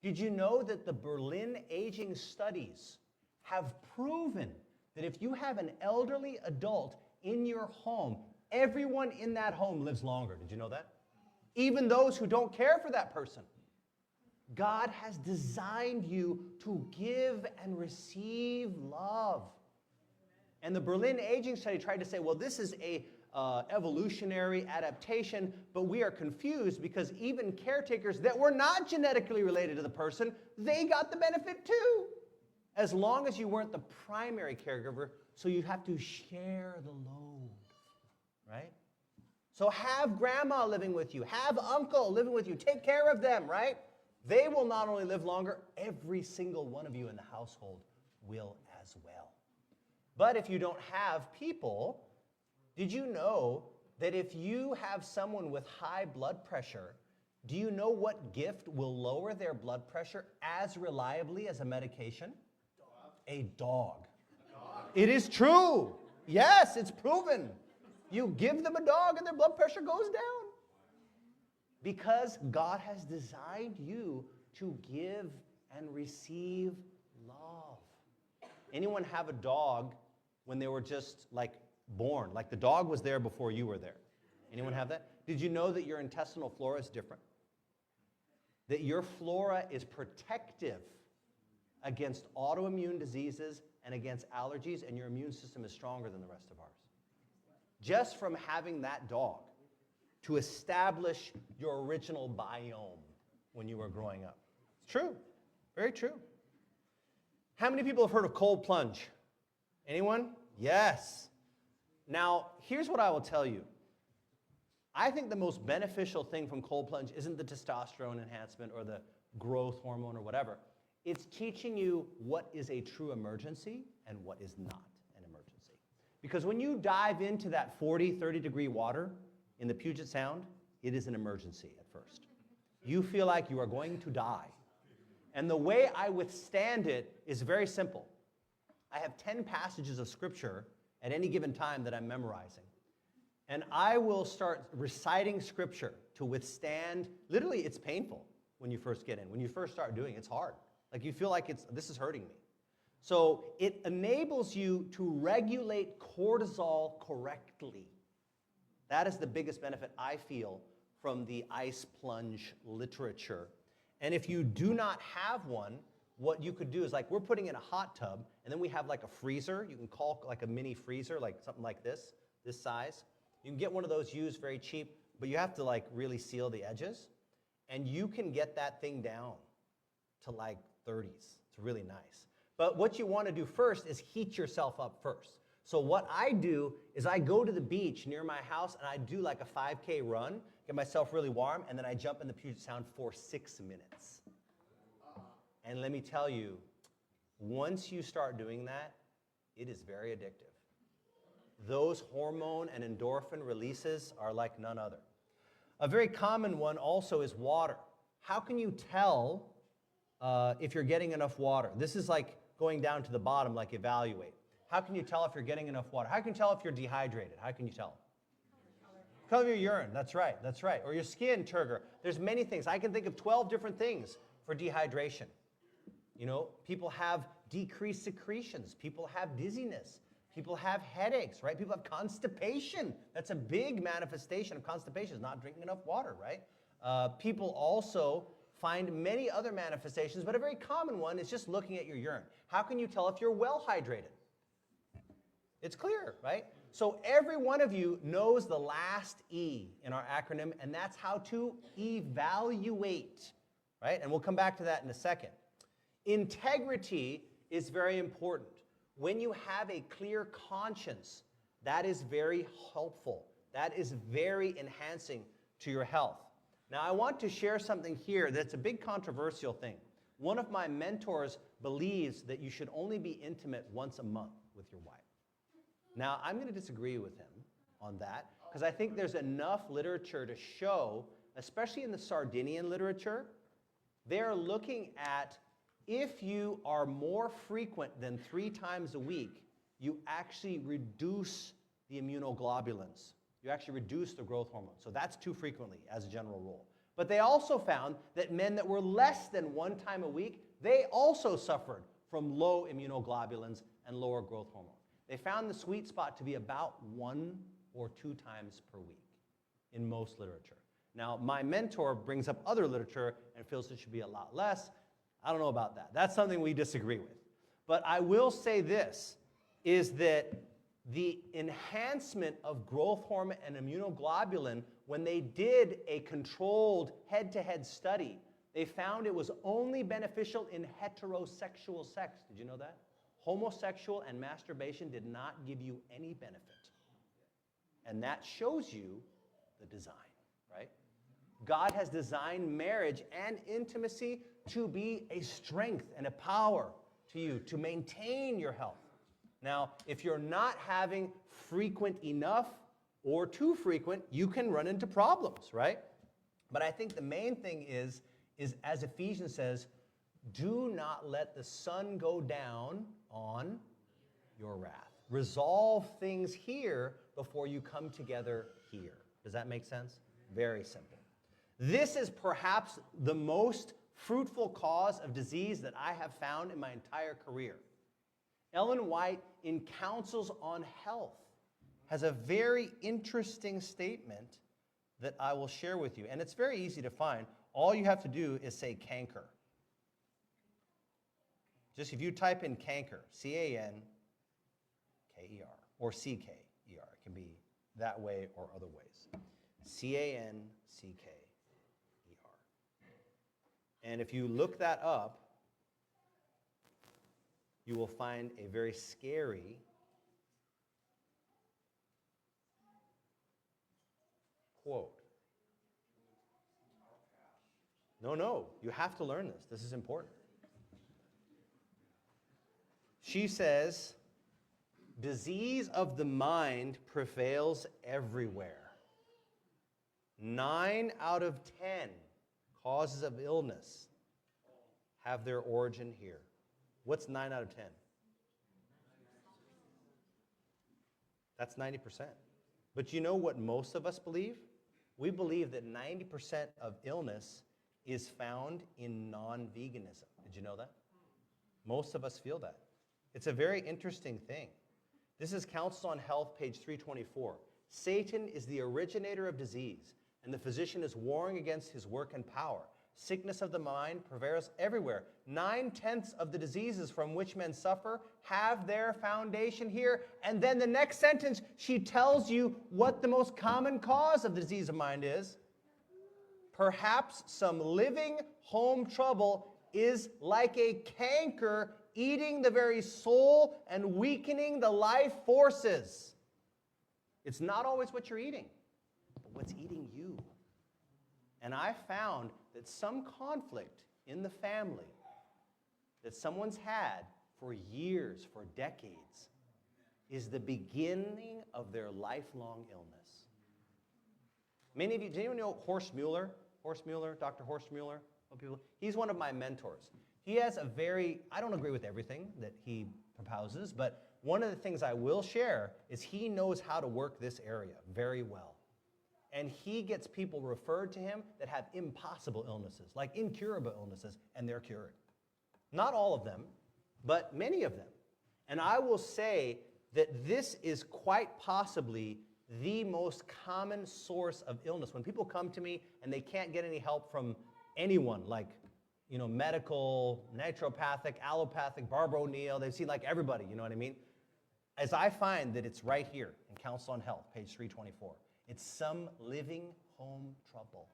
Did you know that the Berlin aging studies have proven that if you have an elderly adult in your home, everyone in that home lives longer? Did you know that? Even those who don't care for that person. God has designed you to give and receive love. And the Berlin aging study tried to say, well, this is a evolutionary adaptation, but we are confused because even caretakers that were not genetically related to the person, they got the benefit too. As long as you weren't the primary caregiver, so you have to share the load, right? So have grandma living with you, have uncle living with you, take care of them, right? They will not only live longer, every single one of you in the household will as well. But if you don't have people, did you know that if you have someone with high blood pressure, do you know what gift will lower their blood pressure as reliably as a medication? A dog. It is true. Yes, it's proven. You give them a dog and their blood pressure goes down. Because God has designed you to give and receive love. Anyone have a dog when they were just like born? Like the dog was there before you were there. Anyone have that? Did you know that your intestinal flora is different? That your flora is protective against autoimmune diseases and against allergies, and your immune system is stronger than the rest of ours. Just from having that dog to establish your original biome when you were growing up. It's true. Very true. How many people have heard of cold plunge? Anyone? Yes. Now, here's what I will tell you. I think the most beneficial thing from cold plunge isn't the testosterone enhancement or the growth hormone or whatever. It's teaching you what is a true emergency and what is not an emergency. Because when you dive into that 40, 30-degree water in the Puget Sound, it is an emergency at first. You feel like you are going to die. And the way I withstand it is very simple. I have 10 passages of Scripture at any given time that I'm memorizing. And I will start reciting Scripture to withstand. Literally, it's painful when you first get in. When you first start doing it, it's hard. Like you feel like this is hurting me. So it enables you to regulate cortisol correctly. That is the biggest benefit I feel from the ice plunge literature. And if you do not have one, what you could do is like we're putting in a hot tub, and then we have like a freezer. You can call like a mini freezer, like something like this size. You can get one of those used very cheap, but you have to like really seal the edges. And you can get that thing down to like 30s. It's really nice. But what you want to do first is heat yourself up first. So what I do is I go to the beach near my house and I do like a 5K run, get myself really warm, and then I jump in the Puget Sound for 6 minutes. And let me tell you, once you start doing that, it is very addictive. Those hormone and endorphin releases are like none other. A very common one also is water. How can you tell if you're getting enough water? This is like going down to the bottom, like evaluate. How can you tell if you're getting enough water? How can you tell if you're dehydrated? How can you tell? Color of your urine, that's right. Or your skin turgor. There's many things. I can think of 12 different things for dehydration. You know, people have decreased secretions. People have dizziness. People have headaches, right? People have constipation. That's a big manifestation of constipation, is not drinking enough water, right? People also find many other manifestations, but a very common one is just looking at your urine. How can you tell if you're well hydrated? It's clear, right? So every one of you knows the last E in our acronym, and that's how to evaluate, right? And we'll come back to that in a second. Integrity is very important. When you have a clear conscience, that is very helpful. That is very enhancing to your health. Now, I want to share something here that's a big controversial thing. One of my mentors believes that you should only be intimate once a month with your wife. Now, I'm going to disagree with him on that because I think there's enough literature to show, especially in the Sardinian literature, they're looking at if you are more frequent than 3 times a week, you actually reduce the immunoglobulins. You actually reduce the growth hormone. So that's too frequently as a general rule. But they also found that men that were less than 1 time a week, they also suffered from low immunoglobulins and lower growth hormone. They found the sweet spot to be about 1 or 2 times per week in most literature. Now, my mentor brings up other literature and feels it should be a lot less. I don't know about that. That's something we disagree with. But I will say this, is that the enhancement of growth hormone and immunoglobulin, when they did a controlled head-to-head study, they found it was only beneficial in heterosexual sex. Did you know that? Homosexual and masturbation did not give you any benefit. And that shows you the design, right? God has designed marriage and intimacy to be a strength and a power to you, to maintain your health. Now, if you're not having frequent enough or too frequent, you can run into problems, right? But I think the main thing is as Ephesians says, do not let the sun go down on your wrath. Resolve things here before you come together here. Does that make sense? Very simple. This is perhaps the most fruitful cause of disease that I have found in my entire career. Ellen White, in Counsels on Health, has a very interesting statement that I will share with you. And it's very easy to find. All you have to do is say canker. Just if you type in canker, C-A-N-K-E-R, or C-K-E-R. It can be that way or other ways. C-A-N-C-K-E-R. And if you look that up, you will find a very scary quote. No, you have to learn this. This is important. She says, disease of the mind prevails everywhere. 9 out of 10 causes of illness have their origin here. What's 9 out of 10? That's 90%. But you know what most of us believe? We believe that 90% of illness is found in non-veganism. Did you know that? Most of us feel that. It's a very interesting thing. This is Counsels on Health, page 324. Satan is the originator of disease, and the physician is warring against his work and power. Sickness of the mind prevails everywhere. 9/10 of the diseases from which men suffer have their foundation here. And then the next sentence, she tells you what the most common cause of the disease of mind is. Perhaps some living home trouble is like a canker eating the very soul and weakening the life forces. It's not always what you're eating, but what's eating you. And I found that some conflict in the family that someone's had for years, for decades, is the beginning of their lifelong illness. Many of you, does anyone know Horst Mueller? Horst Mueller, Dr. Horst Mueller? He's one of my mentors. He has a very, I don't agree with everything that he proposes, but one of the things I will share is he knows how to work this area very well. And he gets people referred to him that have impossible illnesses, like incurable illnesses, and they're cured. Not all of them, but many of them. And I will say that this is quite possibly the most common source of illness. When people come to me and they can't get any help from anyone, like medical, naturopathic, allopathic, Barbara O'Neill, they've seen like everybody, you know what I mean? As I find that it's right here in Counsel on Health, page 324. It's some living home trouble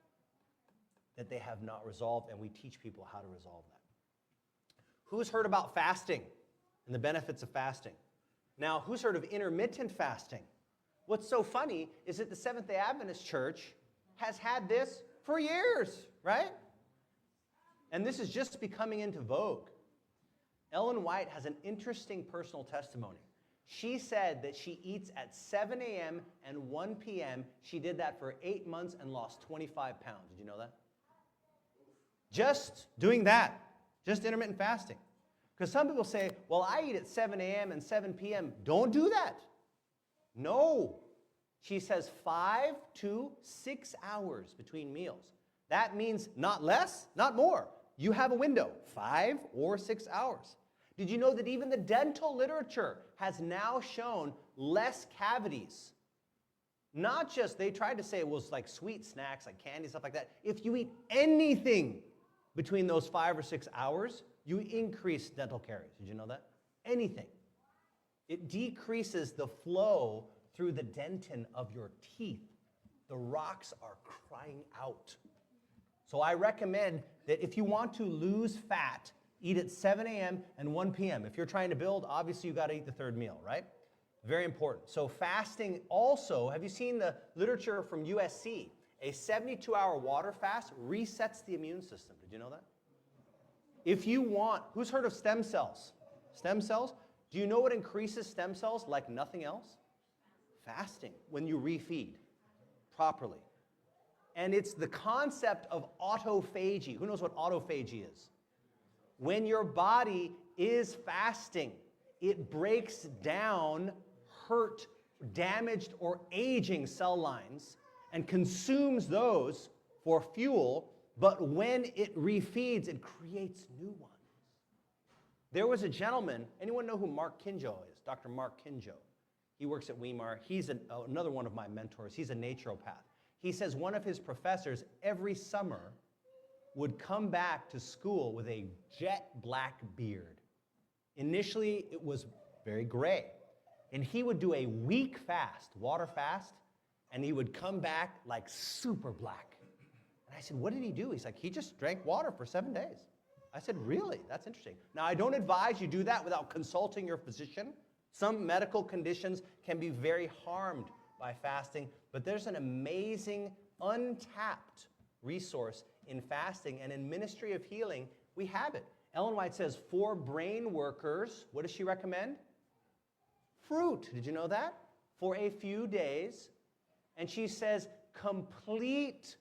that they have not resolved, and we teach people how to resolve that. Who's heard about fasting and the benefits of fasting? Now, who's heard of intermittent fasting What's so funny is that the Seventh-day Adventist Church has had this for years, right? And this is just becoming into vogue. Ellen White has an interesting personal testimony. She said that she eats at 7 a.m. and 1 p.m. She did that for 8 months and lost 25 pounds. Did you know that? Just doing that. Just intermittent fasting. Because some people say, well, I eat at 7 a.m. and 7 p.m. Don't do that. No. She says 5 to 6 hours between meals. That means not less, not more. You have a window, 5 or 6 hours. Did you know that even the dental literature has now shown less cavities? Not just, they tried to say it was like sweet snacks, like candy, stuff like that. If you eat anything between those 5 or 6 hours, you increase dental caries. Did you know that? Anything. It decreases the flow through the dentin of your teeth. The rocks are crying out. So I recommend that if you want to lose fat, eat at 7 a.m. and 1 p.m. If you're trying to build, obviously you got to eat the third meal, right? Very important. So fasting also, have you seen the literature from USC? A 72-hour water fast resets the immune system. Did you know that? If you want, who's heard of stem cells? Stem cells? Do you know what increases stem cells like nothing else? Fasting, when you refeed properly. And it's the concept of autophagy. Who knows what autophagy is? When your body is fasting, it breaks down hurt, damaged, or aging cell lines and consumes those for fuel, but when it refeeds, it creates new ones. There was a gentleman, anyone know who Mark Kinjo is? Dr. Mark Kinjo. He works at Weimar. He's another one of my mentors. He's a naturopath. He says one of his professors every summer would come back to school with a jet black beard. Initially, it was very gray. And he would do a week fast, water fast, and he would come back like super black. And I said, what did he do? He's like, he just drank water for 7 days. I said, really? That's interesting. Now, I don't advise you do that without consulting your physician. Some medical conditions can be very harmed by fasting, but there's an amazing, untapped resource in fasting, and in Ministry of Healing, we have it. Ellen White says, for brain workers, what does she recommend? Fruit. Did you know that? For a few days. And she says, complete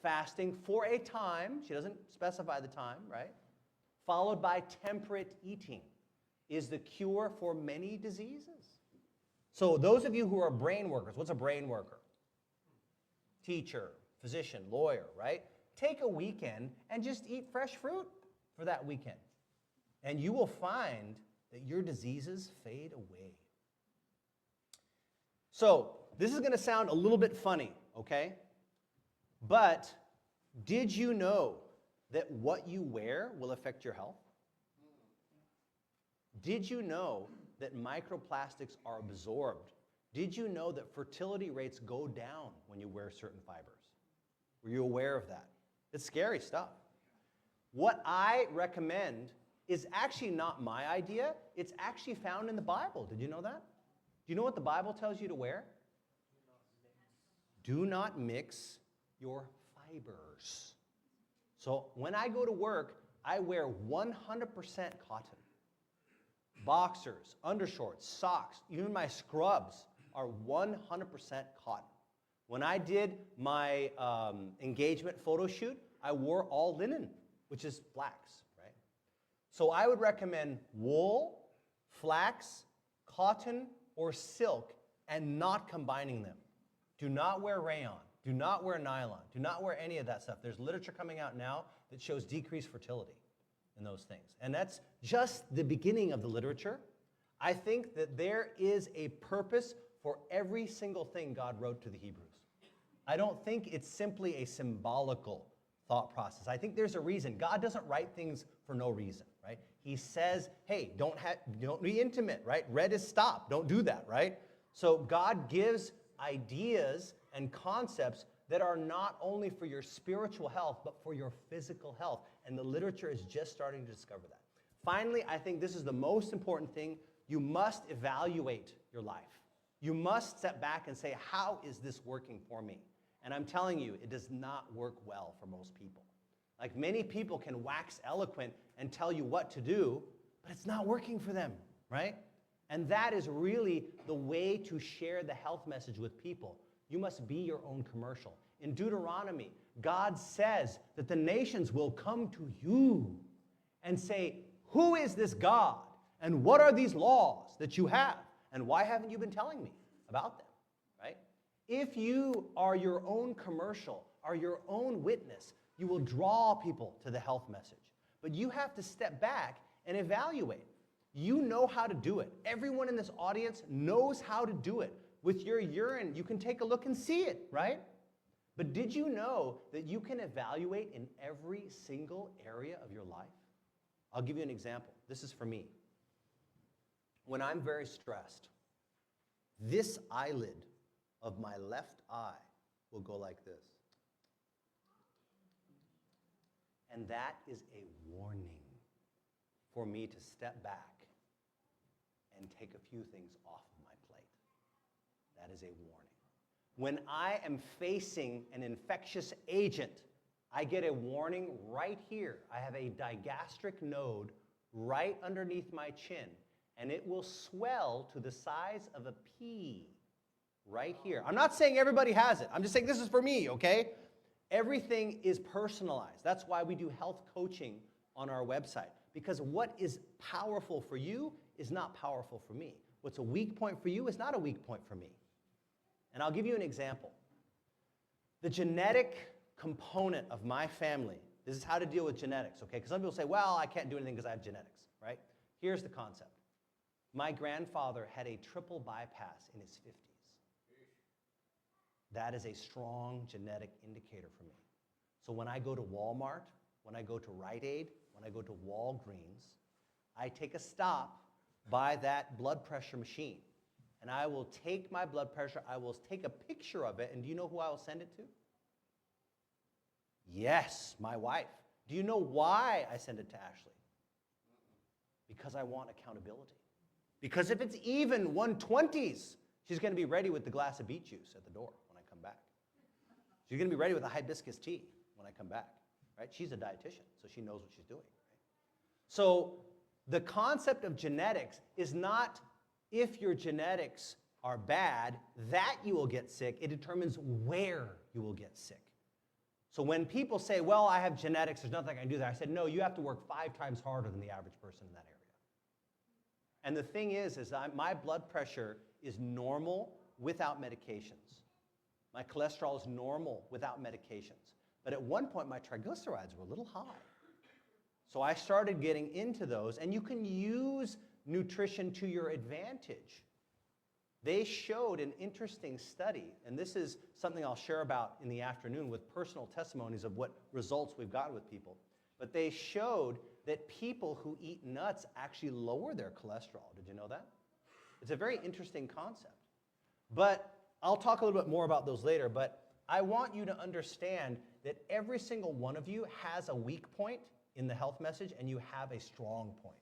fasting for a time. She doesn't specify the time, right? Followed by temperate eating is the cure for many diseases. So those of you who are brain workers, what's a brain worker? Teacher, physician, lawyer, right? Take a weekend and just eat fresh fruit for that weekend. And you will find that your diseases fade away. So this is going to sound a little bit funny, okay? But did you know that what you wear will affect your health? Did you know that microplastics are absorbed? Did you know that fertility rates go down when you wear certain fibers? Were you aware of that? It's scary stuff. What I recommend is actually not my idea. It's actually found in the Bible. Did you know that? Do you know what the Bible tells you to wear? Do not mix your fibers. So when I go to work, I wear 100% cotton. Boxers, undershorts, socks, even my scrubs are 100% cotton. When I did my engagement photo shoot, I wore all linen, which is flax, right? So I would recommend wool, flax, cotton, or silk, and not combining them. Do not wear rayon. Do not wear nylon. Do not wear any of that stuff. There's literature coming out now that shows decreased fertility in those things. And that's just the beginning of the literature. I think that there is a purpose for every single thing God wrote to the Hebrews. I don't think it's simply a symbolical thought process. I think there's a reason. God doesn't write things for no reason, right? He says, hey, don't be intimate, right? Red is stop. Don't do that, right? So God gives ideas and concepts that are not only for your spiritual health, but for your physical health. And the literature is just starting to discover that. Finally, I think this is the most important thing. You must evaluate your life. You must step back and say, how is this working for me? And I'm telling you, it does not work well for most people. Like, many people can wax eloquent and tell you what to do, but it's not working for them, right? And that is really the way to share the health message with people. You must be your own commercial. In Deuteronomy, God says that the nations will come to you and say, who is this God? And what are these laws that you have? And why haven't you been telling me about them, right? If you are your own commercial, are your own witness, you will draw people to the health message. But you have to step back and evaluate. You know how to do it. Everyone in this audience knows how to do it. With your urine, you can take a look and see it, right? But did you know that you can evaluate in every single area of your life? I'll give you an example. This is for me. When I'm very stressed, this eyelid of my left eye will go like this. And that is a warning for me to step back and take a few things off of my plate. That is a warning. When I am facing an infectious agent, I get a warning right here. I have a digastric node right underneath my chin, and it will swell to the size of a pea right here. I'm not saying everybody has it. I'm just saying this is for me, okay? Everything is personalized. That's why we do health coaching on our website, because what is powerful for you is not powerful for me. What's a weak point for you is not a weak point for me. And I'll give you an example. The genetic component of my family, this is how to deal with genetics, okay? Because some people say, well, I can't do anything because I have genetics, right? Here's the concept. My grandfather had a triple bypass in his 50s. That is a strong genetic indicator for me. So when I go to Walmart, when I go to Rite Aid, when I go to Walgreens, I take a stop by that blood pressure machine. And I will take my blood pressure, I will take a picture of it, and do you know who I will send it to? Yes, my wife. Do you know why I send it to Ashley? Because I want accountability. Because if it's even 120s, she's going to be ready with the glass of beet juice at the door when I come back. She's going to be ready with a hibiscus tea when I come back, right? She's a dietitian, so she knows what she's doing. Right? So the concept of genetics is not if your genetics are bad, that you will get sick. It determines where you will get sick. So when people say, well, I have genetics, there's nothing I can do there, I said, no, you have to work 5 times harder than the average person in that area. And the thing is my blood pressure is normal without medications. My cholesterol is normal without medications. But at one point, my triglycerides were a little high. So I started getting into those, and you can use nutrition to your advantage. They showed an interesting study, and this is something I'll share about in the afternoon with personal testimonies of what results we've gotten with people. But they showed that people who eat nuts actually lower their cholesterol. Did you know that? It's a very interesting concept. But I'll talk a little bit more about those later, but I want you to understand that every single one of you has a weak point in the health message, and you have a strong point.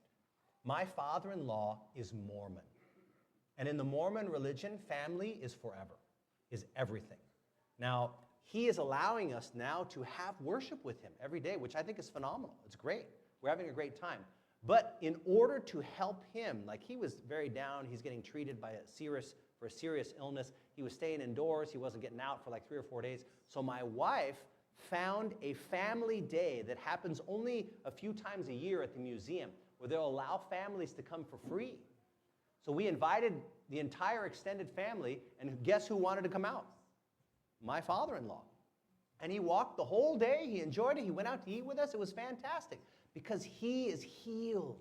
My father-in-law is Mormon. And in the Mormon religion, family is forever, is everything. Now, he is allowing us now to have worship with him every day, which I think is phenomenal. It's great. We're having a great time. But in order to help him, like he was very down, he's getting treated for a serious illness. He was staying indoors. He wasn't getting out for like 3 or 4 days. So my wife found a family day that happens only a few times a year at the museum, where they'll allow families to come for free. So we invited the entire extended family, and guess who wanted to come out? My father-in-law. And he walked the whole day. He enjoyed it. He went out to eat with us. It was fantastic because he is healed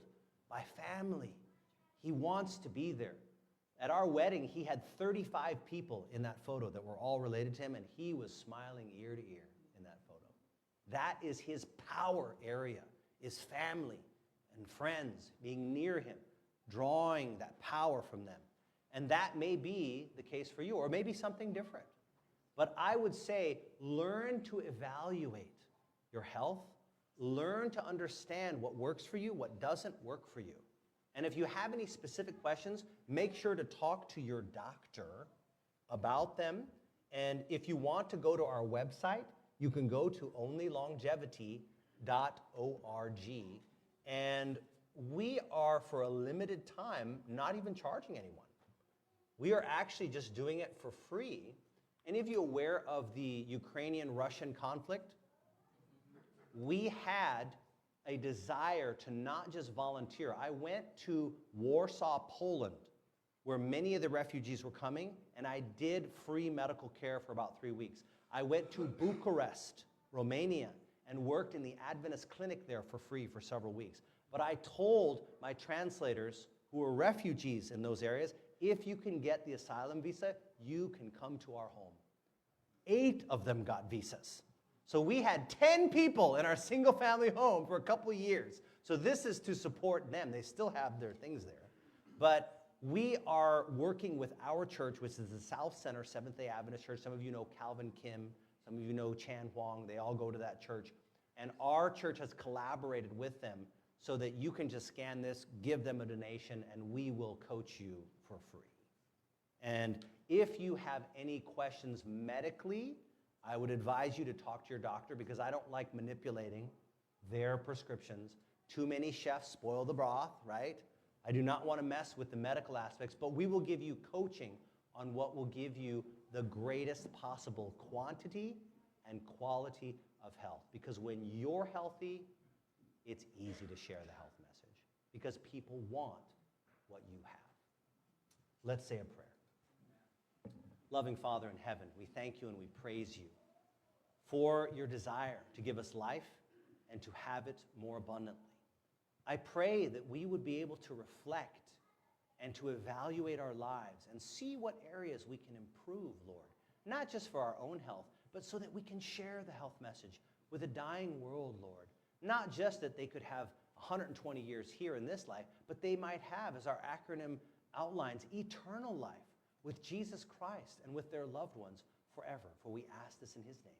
by family. He wants to be there. At our wedding, he had 35 people in that photo that were all related to him, and he was smiling ear to ear in that photo. That is his power area, is family and friends being near him, drawing that power from them. And that may be the case for you, or maybe something different. But I would say, learn to evaluate your health. Learn to understand what works for you, what doesn't work for you. And if you have any specific questions, make sure to talk to your doctor about them. And if you want to go to our website, you can go to onlylongevity.org. And we are, for a limited time, not even charging anyone. We are actually just doing it for free. Any of you aware of the Ukrainian-Russian conflict? We had a desire to not just volunteer. I went to Warsaw, Poland, where many of the refugees were coming, and I did free medical care for about 3 weeks. I went to Bucharest, Romania, and worked in the Adventist clinic there for free for several weeks. But I told my translators who were refugees in those areas, if you can get the asylum visa, you can come to our home. 8 of them got visas. So we had 10 people in our single family home for a couple of years. So this is to support them. They still have their things there. But we are working with our church, which is the South Center Seventh-day Adventist Church. Some of you know Calvin Kim. Some of you know Chan Huang. They all go to that church. And our church has collaborated with them so that you can just scan this, give them a donation, and we will coach you for free. And if you have any questions medically, I would advise you to talk to your doctor, because I don't like manipulating their prescriptions. Too many chefs spoil the broth, right? I do not want to mess with the medical aspects, but we will give you coaching on what will give you the greatest possible quantity and quality of health. Because when you're healthy, it's easy to share the health message, because people want what you have. Let's say a prayer. Loving Father in heaven, we thank you and we praise you for your desire to give us life and to have it more abundantly. I pray that we would be able to reflect and to evaluate our lives and see what areas we can improve, Lord, not just for our own health, but so that we can share the health message with a dying world, Lord. Not just that they could have 120 years here in this life, but they might have, as our acronym outlines, eternal life with Jesus Christ and with their loved ones forever. For we ask this in his name.